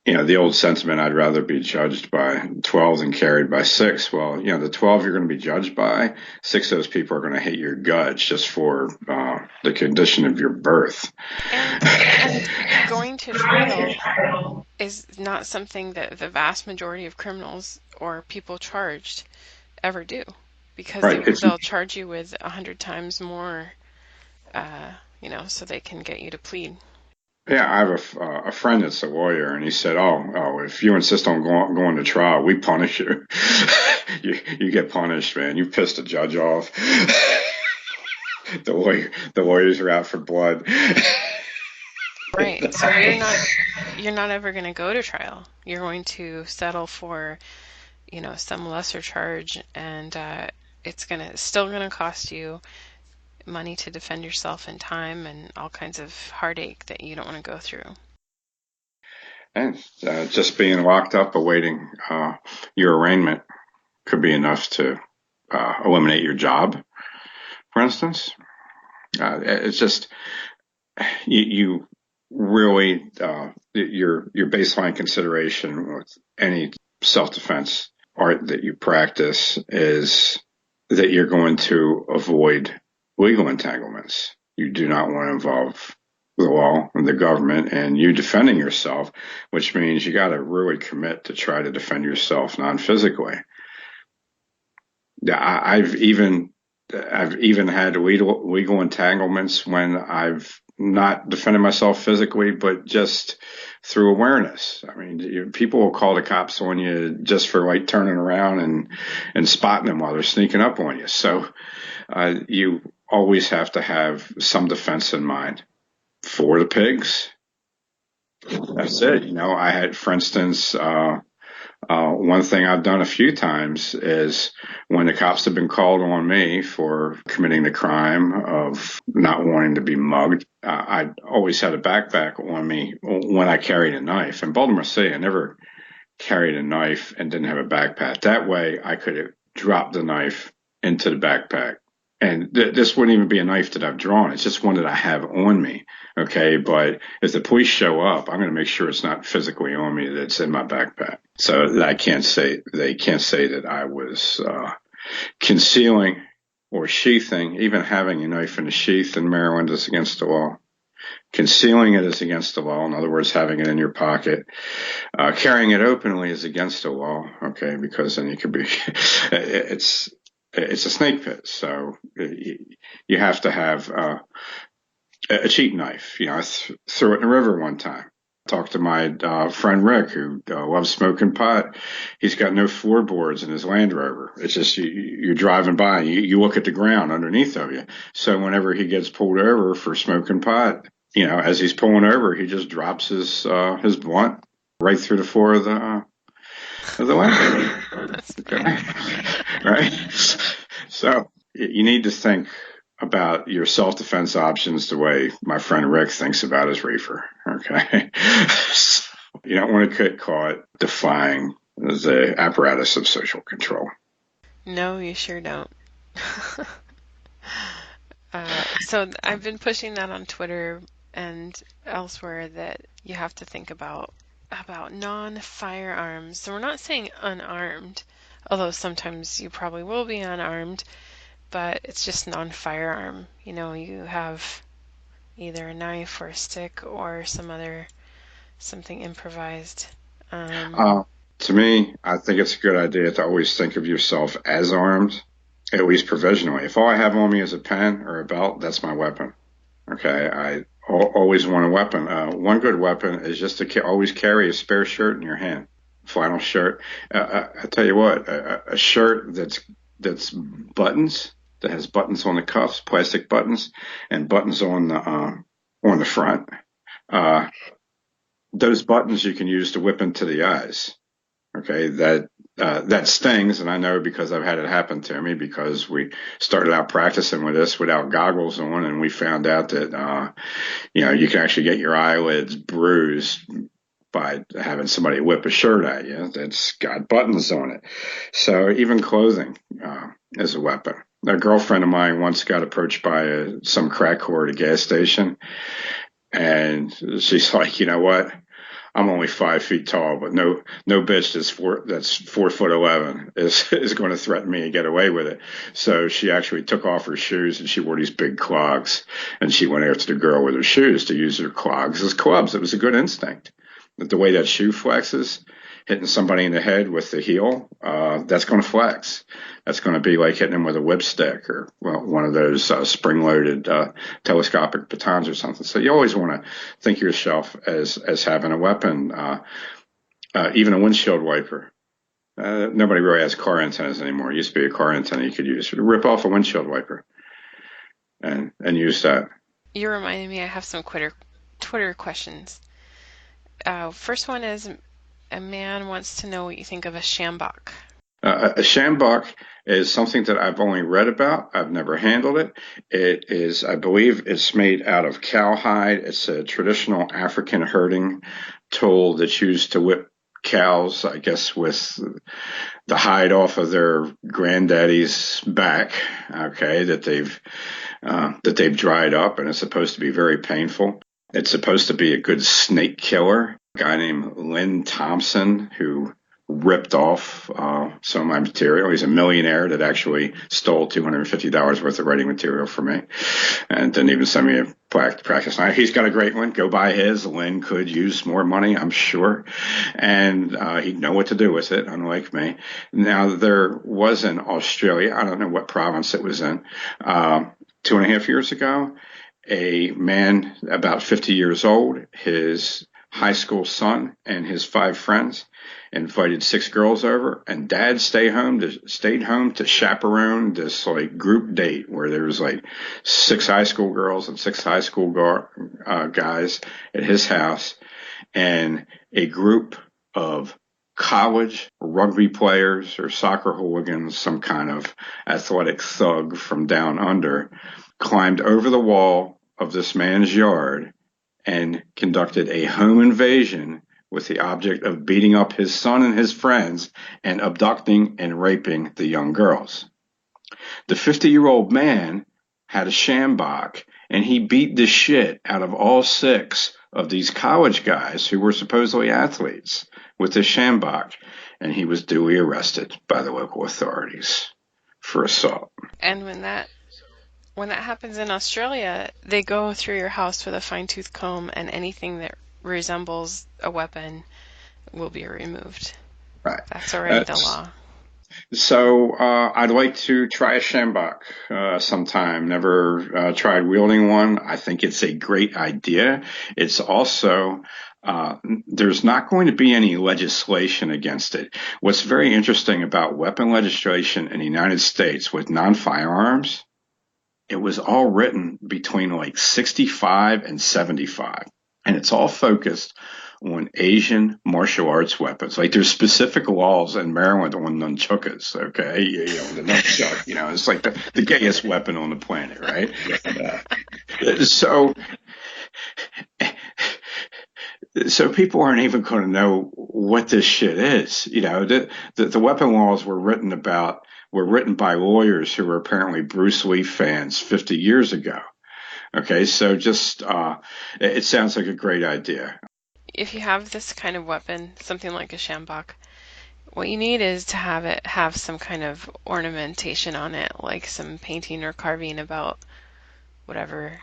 Speaker 4: the old sentiment, I'd rather be judged by 12 than carried by 6. Well, the 12 you're going to be judged by, 6 of those people are going to hate your guts just for the condition of your birth.
Speaker 3: And going to trial is not something that the vast majority of criminals or people charged ever do, because they'll charge you with 100 times more, so they can get you to plead.
Speaker 4: Yeah, I have a friend that's a lawyer, and he said, "Oh, if you insist on going to trial, we punish you. you get punished, man. You pissed a judge off. The lawyers are out for blood."
Speaker 3: Right. So you're not ever going to go to trial. You're going to settle for, some lesser charge, and it's still gonna cost you money to defend yourself, and time, and all kinds of heartache that you don't want to go through.
Speaker 4: And just being locked up awaiting your arraignment could be enough to eliminate your job, for instance. It's just you really your baseline consideration with any self-defense art that you practice is that you're going to avoid legal entanglements. You do not want to involve the law and the government and you defending yourself, which means you got to really commit to try to defend yourself non-physically. I've even had legal entanglements when I've not defended myself physically, but just through awareness. I mean, people will call the cops on you just for turning around and spotting them while they're sneaking up on you. So you always have to have some defense in mind for the pigs. That's it. I had, for instance, one thing I've done a few times is when the cops have been called on me for committing the crime of not wanting to be mugged, I always had a backpack on me when I carried a knife. In Baltimore City, I never carried a knife and didn't have a backpack. That way I could have dropped the knife into the backpack. And this wouldn't even be a knife that I've drawn. It's just one that I have on me. Okay. But if the police show up, I'm going to make sure it's not physically on me, that's in my backpack. So that they can't say that I was concealing or sheathing. Even having a knife in a sheath in Maryland is against the law. Concealing it is against the law. In other words, having it in your pocket. Carrying it openly is against the law. Okay. Because then you could be, it's a snake pit, so you have to have a cheap knife. I threw it in the river one time. Talked to my friend Rick, who loves smoking pot. He's got no floorboards in his Land Rover. It's just you're driving by, and you look at the ground underneath of you. So whenever he gets pulled over for smoking pot, as he's pulling over, he just drops his blunt right through the floor of the Land Rover. Okay. Right? So you need to think about your self-defense options the way my friend Rick thinks about his reefer. Okay. So you don't want to get caught defying the apparatus of social control.
Speaker 3: No, you sure don't. So I've been pushing that on Twitter and elsewhere, that you have to think about about non-firearms. So we're not saying unarmed, although sometimes you probably will be unarmed, but it's just non-firearm. You know, you have either a knife or a stick or something improvised.
Speaker 4: To me, I think it's a good idea to always think of yourself as armed, at least provisionally. If all I have on me is a pen or a belt, that's my weapon. Okay, I always want a weapon. One good weapon is just to always carry a spare shirt in your hand, flannel shirt. I tell you what, a shirt that's buttons, that has buttons on the cuffs, plastic buttons, and buttons on the front. Those buttons you can use to whip into the eyes. Okay, that stings, and I know because I've had it happen to me, because we started out practicing with this without goggles on, and we found out that you can actually get your eyelids bruised by having somebody whip a shirt at you that's got buttons on it. So even clothing is a weapon. A girlfriend of mine once got approached by some crack whore at a gas station, and she's like, you know what? I'm only 5 feet tall, but no bitch that's 4'11" is going to threaten me and get away with it. So she actually took off her shoes and she wore these big clogs, and she went after the girl with her shoes to use her clogs as clubs. It was a good instinct. But the way that shoe flexes, hitting somebody in the head with the heel, that's going to flex. That's going to be like hitting them with a whipstick or one of those spring-loaded telescopic batons or something. So you always want to think of yourself as having a weapon, even a windshield wiper. Nobody really has car antennas anymore. It used to be a car antenna you could use. Rip off a windshield wiper and use that.
Speaker 3: You reminded me I have some Twitter questions. First one is, a man wants to know what you think of a sjambok.
Speaker 4: A sjambok is something that I've only read about. I've never handled it. It is, I believe, it's made out of cowhide. It's a traditional African herding tool that's used to whip cows, I guess, with the hide off of their granddaddy's back. Okay, that they've dried up, and it's supposed to be very painful. It's supposed to be a good snake killer. A guy named Lynn Thompson, who ripped off some of my material. He's a millionaire that actually stole $250 worth of writing material from me and didn't even send me a practice knife. He's got a great one. Go buy his. Lynn could use more money, I'm sure. And he'd know what to do with it, unlike me. Now, there was in Australia, I don't know what province it was in, 2.5 years ago, a man about 50 years old, his high school son and his 5 friends invited 6 girls over, and dad stayed home to chaperone this like group date where there was like 6 high school girls and 6 high school guys at his house, and a group of college rugby players or soccer hooligans, some kind of athletic thug from down under, climbed over the wall of this man's yard and conducted a home invasion with the object of beating up his son and his friends and abducting and raping the young girls. The 50-year-old man had a sjambok, and he beat the shit out of all 6 of these college guys who were supposedly athletes with his sjambok, and he was duly arrested by the local authorities for assault.
Speaker 3: And when that happens in Australia, they go through your house with a fine-tooth comb, and anything that resembles a weapon will be removed.
Speaker 4: Right.
Speaker 3: That's already the law.
Speaker 4: So I'd like to try a sjambok sometime. Never tried wielding one. I think it's a great idea. It's also there's not going to be any legislation against it. What's very interesting about weapon legislation in the United States with non-firearms, it was all written between like 65 and 75. And it's all focused on Asian martial arts weapons. Like there's specific laws in Maryland on nunchuckas, okay? The nunchuck, it's like the gayest weapon on the planet, right? So people aren't even going to know what this shit is. The weapon laws were written by lawyers who were apparently Bruce Lee fans 50 years ago. Okay, so just it sounds like a great idea.
Speaker 3: if you have this kind of weapon, something like a shambach, what you need is to have some kind of ornamentation on it, like some painting or carving about whatever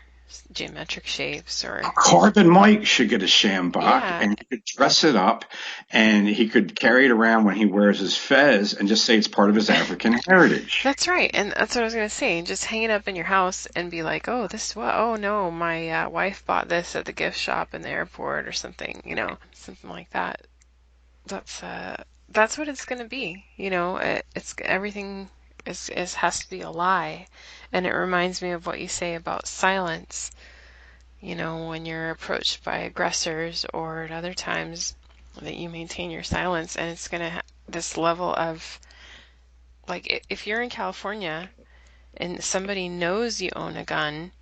Speaker 3: geometric shapes or...
Speaker 4: Carbon Mike should get a shambach,
Speaker 3: Yeah.
Speaker 4: and he could dress it up, and he could carry it around when he wears his fez and just say it's part of his African heritage.
Speaker 3: That's right, and that's what I was going to say. Just hang it up in your house and be like, oh, this is what, oh no, my wife bought this at the gift shop in the airport or something, something like that. That's what it's going to be, it's everything has to be a lie. And it reminds me of what you say about silence, when you're approached by aggressors, or at other times that you maintain your silence. And it's going to this level of, like, if you're in California and somebody knows you own a gun,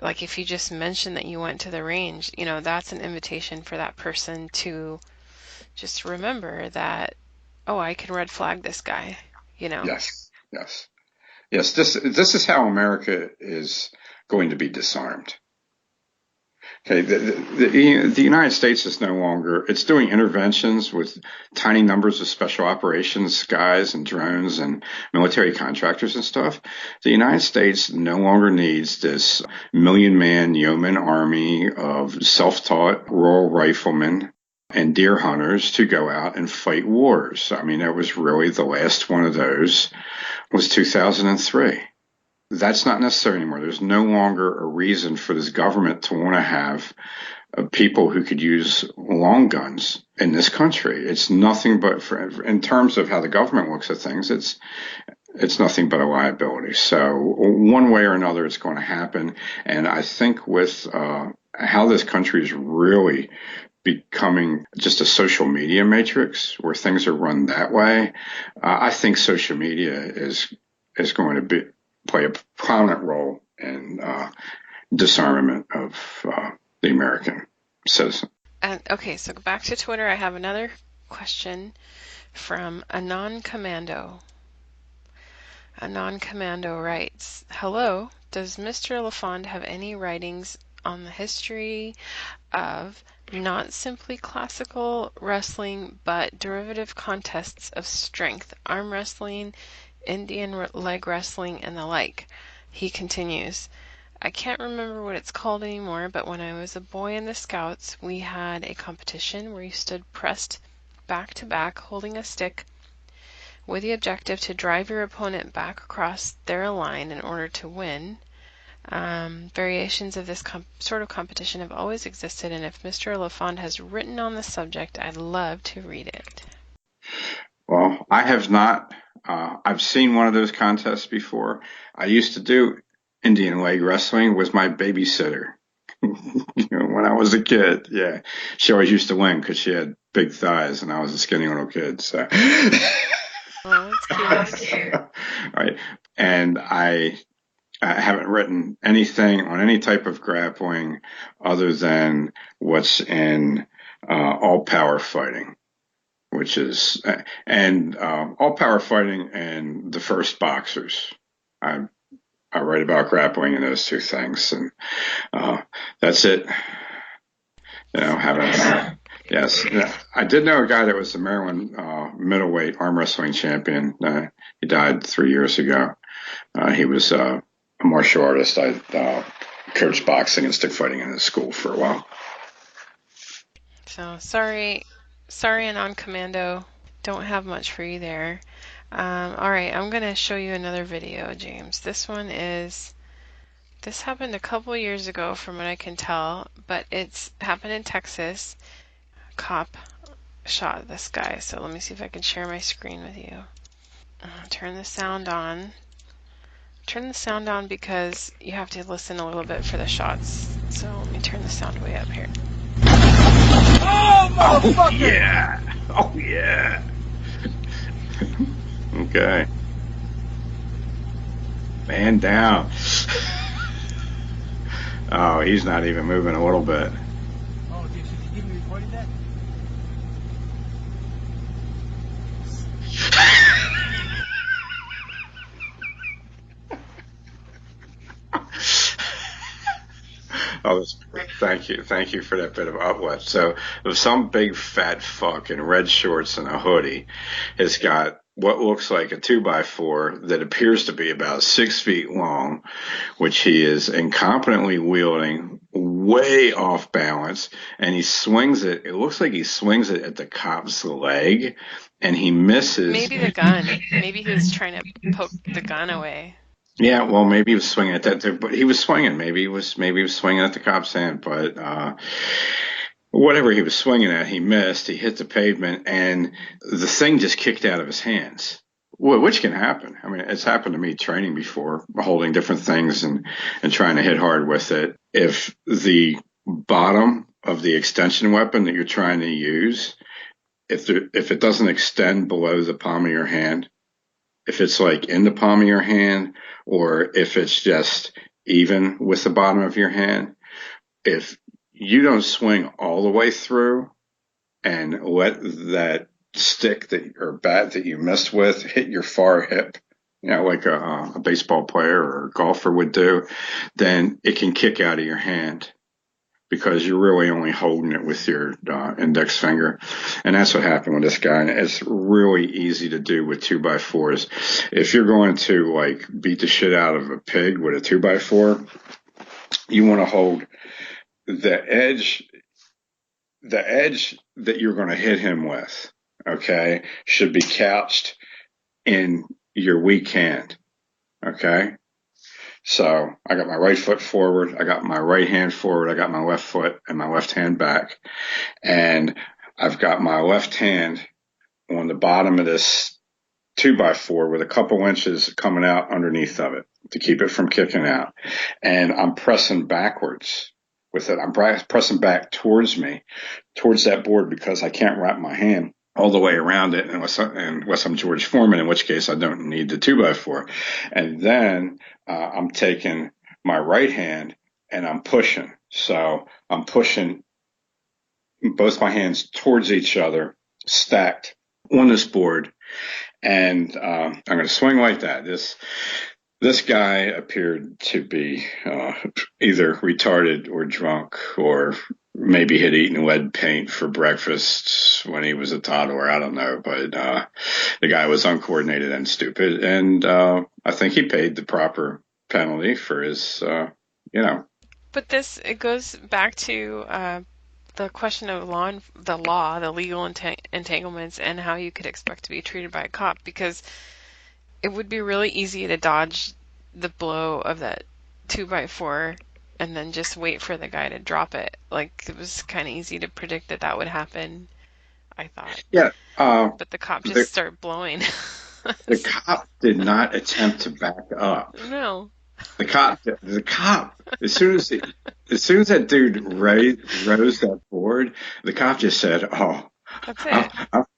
Speaker 3: like if you just mention that you went to the range, that's an invitation for that person to just remember that, oh, I can red flag this guy,
Speaker 4: Yes. This is how America is going to be disarmed. Okay, the United States is no longer, it's doing interventions with tiny numbers of special operations guys and drones and military contractors and stuff. The United States no longer needs this million-man yeoman army of self-taught rural riflemen and deer hunters to go out and fight wars. I mean, that was really the last one of those was 2003. That's not necessary anymore. There's no longer a reason for this government to want to have people who could use long guns in this country. It's nothing but, in terms of how the government looks at things, it's nothing but a liability. So one way or another, it's going to happen. And I think with how this country is really becoming just a social media matrix where things are run that way, I think social media is going to play a prominent role in disarmament of the American citizen.
Speaker 3: And okay, so back to Twitter. I have another question from Anon Commando. Anon Commando writes, hello, does Mr. LaFond have any writings on the history of not simply classical wrestling, but derivative contests of strength, arm wrestling, Indian leg wrestling, and the like? He continues, I can't remember what it's called anymore, but when I was a boy in the Scouts, we had a competition where you stood pressed back to back, holding a stick, with the objective to drive your opponent back across their line in order to win. Variations of this sort of competition have always existed, and if Mr. LaFond has written on the subject, I'd love to read it.
Speaker 4: Well, I have not. I've seen one of those contests before. I used to do Indian leg wrestling with my babysitter when I was a kid. Yeah, she always used to win because she had big thighs, and I was a skinny little kid. So,
Speaker 3: oh, that's cute.
Speaker 4: Right, and I haven't written anything on any type of grappling other than what's in all power fighting, which is, and all power fighting and the first boxers. I write about grappling in those two things, and that's it. Yes. I did know a guy that was the Maryland middleweight arm wrestling champion. He died 3 years ago. He was a martial artist. I coached boxing and stick fighting in his school for a while.
Speaker 3: So sorry, Anon Commando, don't have much for you there. All right, I'm going to show you another video, James. This happened a couple years ago from what I can tell, but it's happened in Texas. A cop shot this guy, so let me see if I can share my screen with you. Turn the sound on. Turn the sound on because you have to listen a little bit for the shots. So let me turn the sound way up here.
Speaker 4: Oh, yeah. Oh, yeah. Okay. Man down. Oh, he's not even moving a little bit.
Speaker 8: Oh, did you me recording that?
Speaker 4: Oh, thank you for that bit of uplift. So, if some big fat fuck in red shorts and a hoodie has got what looks like a 2x4 that appears to be about 6 feet long, which he is incompetently wielding, way off balance, and he swings it. It looks like he swings it at the cop's leg, and he misses.
Speaker 3: Maybe the gun. Maybe he was trying to poke the gun away.
Speaker 4: Yeah, well, maybe he was swinging at that too, but he was swinging. Maybe he was swinging at the cop's hand, but whatever he was swinging at, he missed. He hit the pavement, and the thing just kicked out of his hands. Which can happen. I mean, it's happened to me training before, holding different things and trying to hit hard with it. If the bottom of the extension weapon that you're trying to use, if it doesn't extend below the palm of your hand, if it's like in the palm of your hand, or if it's just even with the bottom of your hand, if you don't swing all the way through and let that stick or bat that you missed with hit your far hip, like a baseball player or a golfer would do, then it can kick out of your hand because you're really only holding it with your index finger. And that's what happened with this guy. And it's really easy to do with 2x4s. If you're going to like beat the shit out of a pig with a 2x4, you want to hold the edge that you're going to hit him with, okay, should be couched in your weak hand, okay? So I got my right foot forward, I got my right hand forward, I got my left foot and my left hand back, and I've got my left hand on the bottom of this 2x4 with a couple inches coming out underneath of it to keep it from kicking out. And I'm pressing backwards with it. I'm pressing back towards me, towards that board, because I can't wrap my hand all the way around it unless I'm George Foreman, in which case I don't need the 2x4. And then I'm taking my right hand and I'm pushing. So I'm pushing both my hands towards each other, stacked on this board. And I'm going to swing like that. This guy appeared to be either retarded or drunk, or maybe had eaten lead paint for breakfast when he was a toddler. I don't know. But the guy was uncoordinated and stupid. And I think he paid the proper penalty for his,
Speaker 3: But it goes back to the question of the legal entanglements, and how you could expect to be treated by a cop, because it would be really easy to dodge the blow of that 2x4 and then just wait for the guy to drop it. Like, it was kind of easy to predict that would happen, I thought.
Speaker 4: Yeah.
Speaker 3: But the cop just started blowing.
Speaker 4: The cop did not attempt to back up.
Speaker 3: No.
Speaker 4: The cop, as soon as that dude rose that board, the cop just said, "Oh,
Speaker 3: that's it.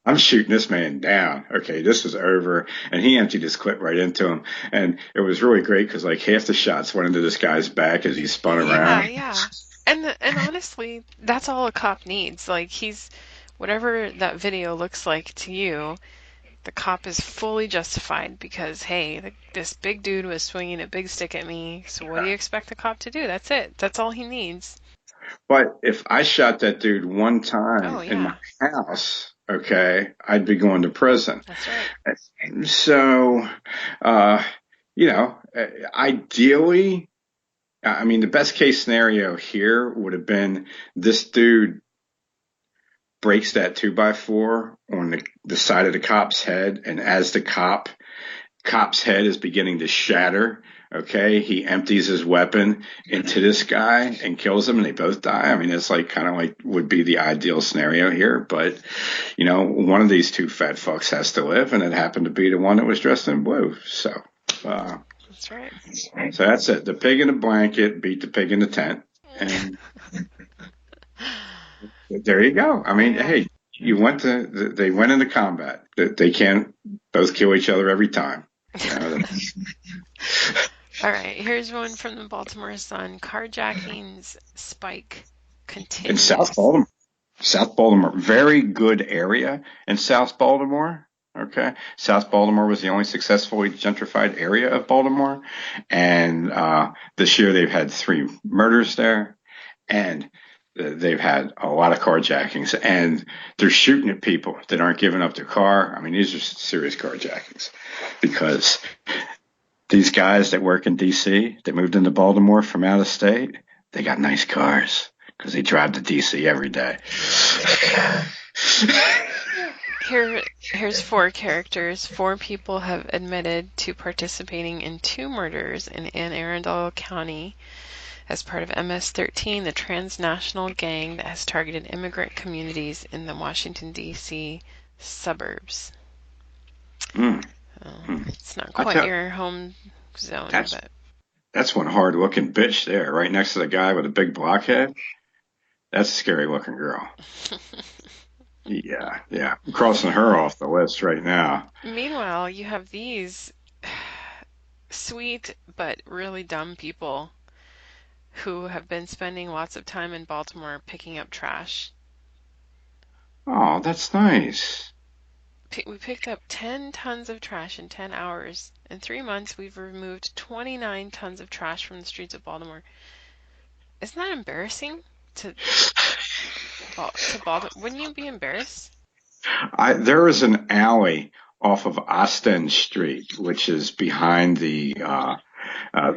Speaker 4: I'm shooting this man down. Okay, this is over." And he emptied his clip right into him. And it was really great because like half the shots went into this guy's back as he spun around.
Speaker 3: Yeah. And honestly, that's all a cop needs. Like, whatever that video looks like to you, the cop is fully justified because, hey, this big dude was swinging a big stick at me, so what do you expect the cop to do? That's it. That's all he needs.
Speaker 4: But if I shot that dude one time in my house, okay, I'd be going to prison.
Speaker 3: That's right.
Speaker 4: And so, ideally, I mean, the best case scenario here would have been this dude breaks that 2x4 on the side of the cop's head, and as the cop's head is beginning to shatter, okay, he empties his weapon into this guy and kills him, and they both die. I mean, it's like kind of like would be the ideal scenario here, but one of these two fat fucks has to live, and it happened to be the one that was dressed in blue. So
Speaker 3: that's right.
Speaker 4: So that's it. The pig in the blanket beat the pig in the tent, and there you go. I mean, hey, they went into combat. They can't both kill each other every time.
Speaker 3: All right, here's one from the Baltimore Sun. Carjackings spike continues.
Speaker 4: In South Baltimore, very good area in South Baltimore. Okay, South Baltimore was the only successfully gentrified area of Baltimore, and this year they've had 3 murders there. and they've had a lot of carjackings, and they're shooting at people that aren't giving up their car. I mean, these are serious carjackings because these guys that work in D.C. that moved into Baltimore from out of state, they got nice cars because they drive to D.C. every day.
Speaker 3: Here's 4 characters. 4 people have admitted to participating in 2 murders in Anne Arundel County as part of MS-13, the transnational gang that has targeted immigrant communities in the Washington, D.C. suburbs. It's not quite your home zone, but
Speaker 4: that's one hard-looking bitch there, right next to the guy with a big blockhead. That's a scary-looking girl. Yeah. I'm crossing her off the list right now.
Speaker 3: Meanwhile, you have these sweet but really dumb people who have been spending lots of time in Baltimore picking up trash.
Speaker 4: Oh, that's nice.
Speaker 3: We picked up 10 tons of trash in 10 hours. In 3 months, we've removed 29 tons of trash from the streets of Baltimore. Isn't that embarrassing to Baltimore? Wouldn't you be embarrassed?
Speaker 4: There is an alley off of Ostend Street, which is behind the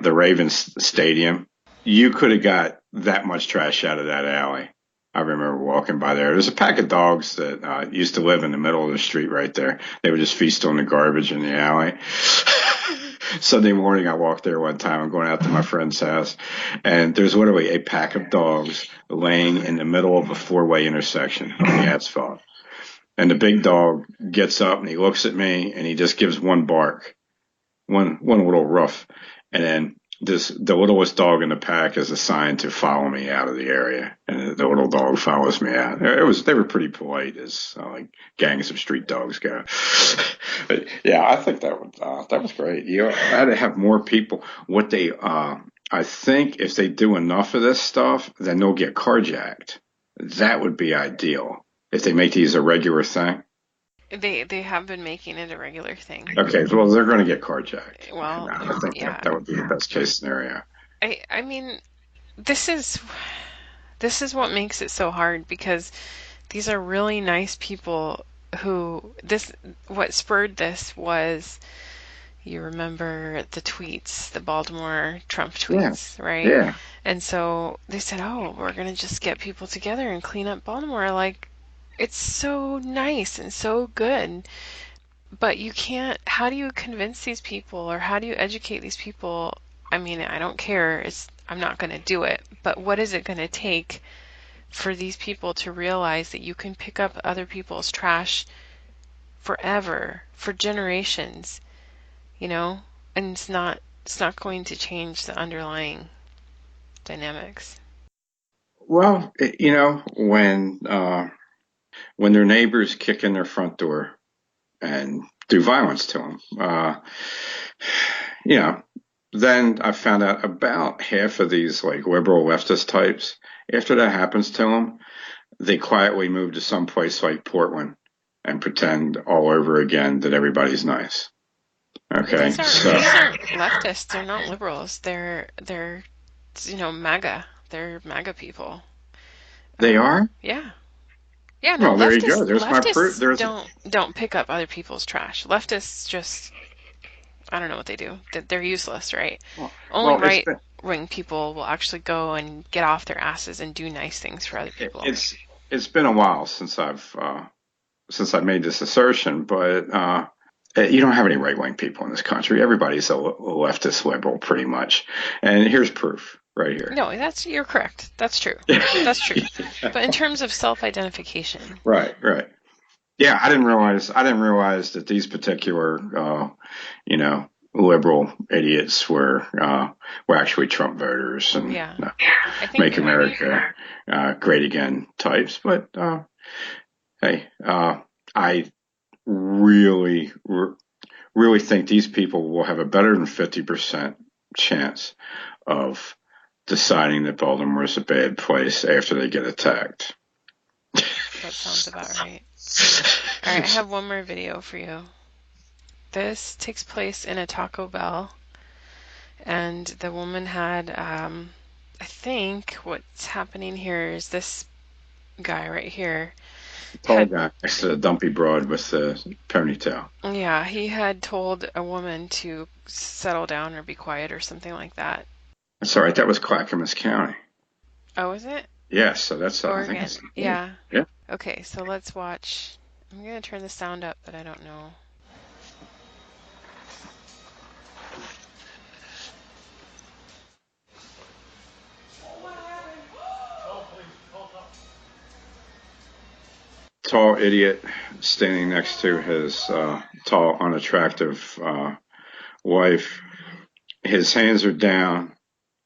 Speaker 4: Ravens Stadium. You could have got that much trash out of that alley. I remember walking by there. There's a pack of dogs that used to live in the middle of the street right there. They would just feast on the garbage in the alley. Sunday morning, I walked there one time. I'm going out to my friend's house, and there's literally a pack of dogs laying in the middle of a 4-way intersection on the asphalt. And the big dog gets up and he looks at me and he just gives one bark, one little ruff, and then the littlest dog in the pack is assigned to follow me out of the area, and the little dog follows me out. They were pretty polite as like gangs of street dogs go. But yeah, I think that was great. I had to have more people. I think if they do enough of this stuff, then they'll get carjacked. That would be ideal if they make these a regular thing.
Speaker 3: They have been making it a regular thing.
Speaker 4: Okay, well, they're going to get carjacked.
Speaker 3: Well,
Speaker 4: I think that would be the best case scenario.
Speaker 3: I mean, this is what makes it so hard, because these are really nice people what spurred this was, you remember the tweets, the Baltimore Trump tweets, right?
Speaker 4: Yeah.
Speaker 3: And so they said, oh, we're going to just get people together and clean up Baltimore. Like, it's so nice and so good. But you can't, how do you convince these people, or how do you educate these people? I mean, I don't care. I'm not going to do it. But what is it going to take for these people to realize that you can pick up other people's trash forever, for generations, and it's not going to change the underlying dynamics?
Speaker 4: Well, when their neighbors kick in their front door and do violence to them, then I found out about half of these like liberal leftist types, after that happens to them, they quietly move to some place like Portland and pretend all over again that everybody's nice. Okay.
Speaker 3: These aren't leftists. They're not liberals. They're MAGA. They're MAGA people.
Speaker 4: They are?
Speaker 3: Yeah. Yeah, no,
Speaker 4: well, there you go. There's my proof.
Speaker 3: Don't pick up other people's trash. Leftists just, I don't know what they do. They're useless, right? Only right-wing people will actually go and get off their asses and do nice things for other people.
Speaker 4: It's been a while since I made this assertion, but you don't have any right-wing people in this country. Everybody's a leftist liberal, pretty much. And here's proof. Right here.
Speaker 3: No, you're correct. That's true. That's true. But in terms of self-identification.
Speaker 4: Right. Yeah, I didn't realize that these particular, liberal idiots were actually Trump voters and make America great again types. But hey, I really think these people will have a better than 50% chance of deciding that Baltimore is a bad place after they get attacked.
Speaker 3: That sounds about right. All right, I have one more video for you. This takes place in a Taco Bell, and the woman had I think what's happening here is this guy right here.
Speaker 4: Tall guy next to the dumpy broad with the ponytail.
Speaker 3: Yeah, he had told a woman to settle down or be quiet or something like that.
Speaker 4: That's all right. That was Clackamas County.
Speaker 3: Oh, is it?
Speaker 4: Yes, so that's I
Speaker 3: Oregon.
Speaker 4: think it's,
Speaker 3: Yeah.
Speaker 4: Yeah.
Speaker 3: Okay, so let's watch. I'm going to turn the sound up, but I don't know.
Speaker 4: Tall idiot standing next to his tall, unattractive wife. His hands are down.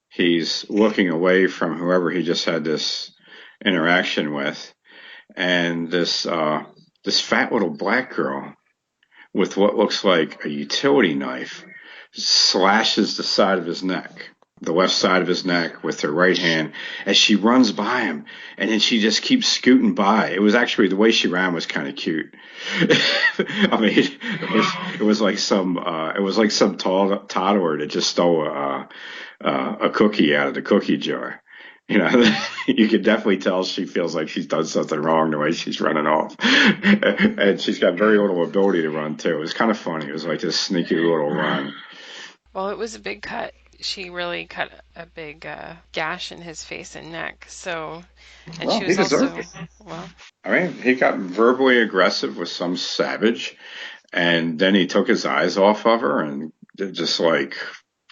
Speaker 4: He's looking away from whoever he just had this interaction with, and this fat little black girl with what looks like a utility knife slashes the side of his neck, the left side of his neck, with her right hand as she runs by him, and then she just keeps scooting by. It was actually, the way she ran was kind of cute. I mean, it was like some toddler that just stole a cookie out of the cookie jar. You know, you could definitely tell she feels like she's done something wrong the way she's running off. And she's got very little ability to run, too. It was kind of funny. It was like this sneaky little run.
Speaker 3: Well, it was a big cut. She really cut a big gash in his face and neck. So, and
Speaker 4: Well,
Speaker 3: she was
Speaker 4: he deserved
Speaker 3: also, well,
Speaker 4: I mean, he got verbally aggressive with some savage, and then he took his eyes off of her and just like,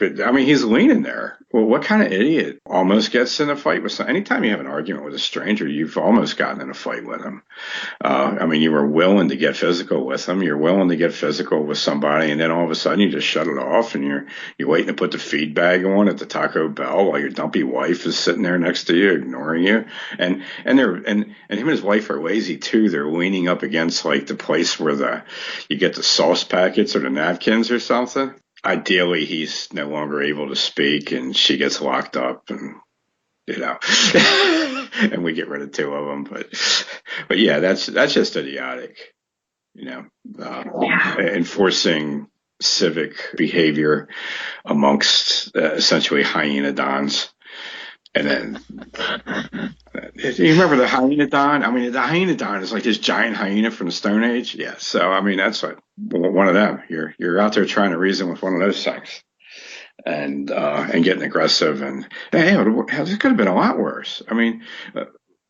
Speaker 4: I mean, he's leaning there. Well, what kind of idiot almost gets in a fight with someone? Anytime you have an argument with a stranger, you've almost gotten in a fight with him. I mean, you were willing to get physical with him. You're willing to get physical with somebody, and then all of a sudden you just shut it off, and you're waiting to put the feed bag on at the Taco Bell while your dumpy wife is sitting there next to you, ignoring you. And him and his wife are lazy too. They're leaning up against like the place where you get the sauce packets or the napkins or something. Ideally, he's no longer able to speak, and she gets locked up, and and we get rid of two of them. But yeah, that's just idiotic. Enforcing civic behavior amongst essentially hyena dons. And then, you remember the hyena don? I mean, the hyena don is like this giant hyena from the Stone Age. Yeah. So, I mean, that's like one of them. You're out there trying to reason with one of those things, and getting aggressive. And hey, this could have been a lot worse. I mean,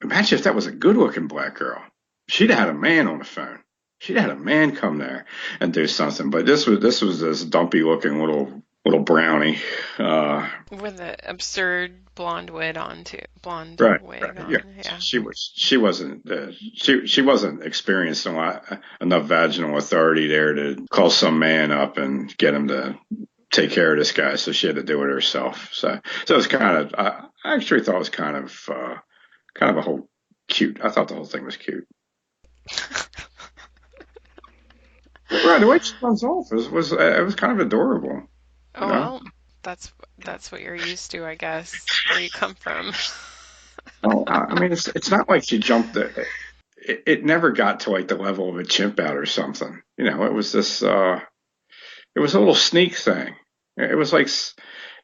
Speaker 4: imagine if that was a good-looking black girl. She'd have had a man on the phone. She'd have had a man come there and do something. But this was this dumpy-looking little brownie
Speaker 3: with the absurd blonde wig on too. Blonde
Speaker 4: right,
Speaker 3: wig
Speaker 4: right.
Speaker 3: on.
Speaker 4: Yeah. She wasn't experienced enough vaginal authority there to call some man up and get him to take care of this guy. So she had to do it herself. So it was kind of. I actually thought it was kind of a whole cute. I thought the whole thing was cute. Right, the way she runs off was kind of adorable.
Speaker 3: Oh, well, that's what you're used to, I guess, where you come from.
Speaker 4: Well, I mean, it's not like she jumped. It never got to like the level of a chimp out or something. It was this. It was a little sneak thing. It was like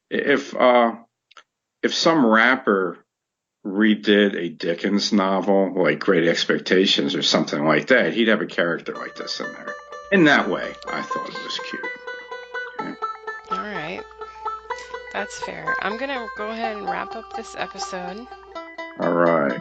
Speaker 4: if some rapper redid a Dickens novel, like Great Expectations or something like that, he'd have a character like this in there. In that way, I thought it was cute. Okay.
Speaker 3: All right. That's fair. I'm going to go ahead and wrap up this episode.
Speaker 4: All right.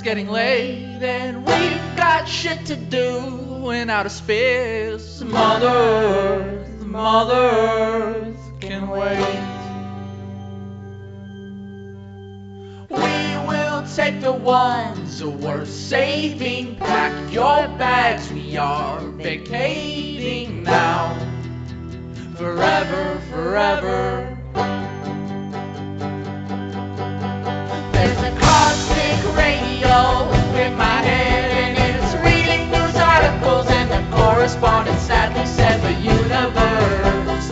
Speaker 2: Getting late and we've got shit to do, in outer space. Mother Earth can wait. We will take the ones worth saving. Pack your bags, we are vacating now. Forever, forever. There's a cosmic radio in my head, and it's reading news articles, and the correspondent sadly said the universe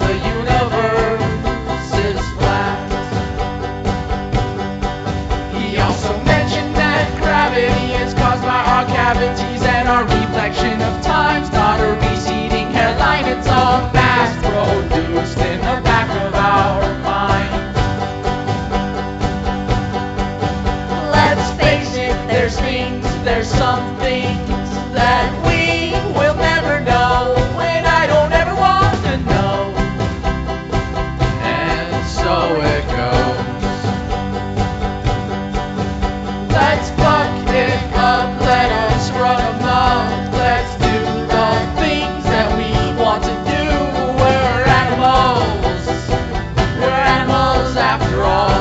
Speaker 2: is flat. He also mentioned that gravity is caused by our cavities and our reflection of time's not a receding hairline, it's all mass produced in the back of our mind. Let's face it, there's some things that we will never know, and I don't ever want to know. And so it goes. Let's fuck it up, let us run amok. Let's do the things that we want to do. We're animals after all.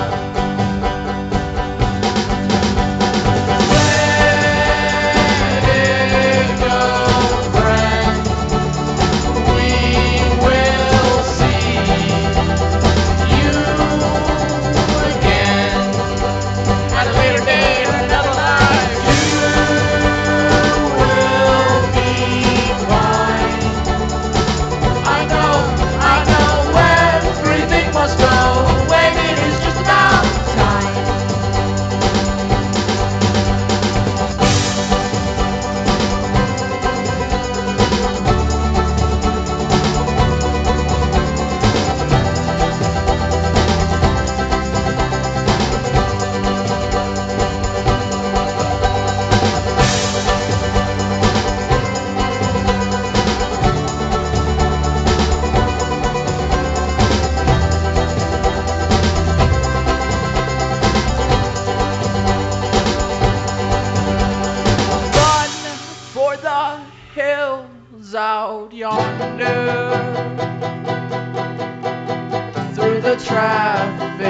Speaker 2: Out yonder through the traffic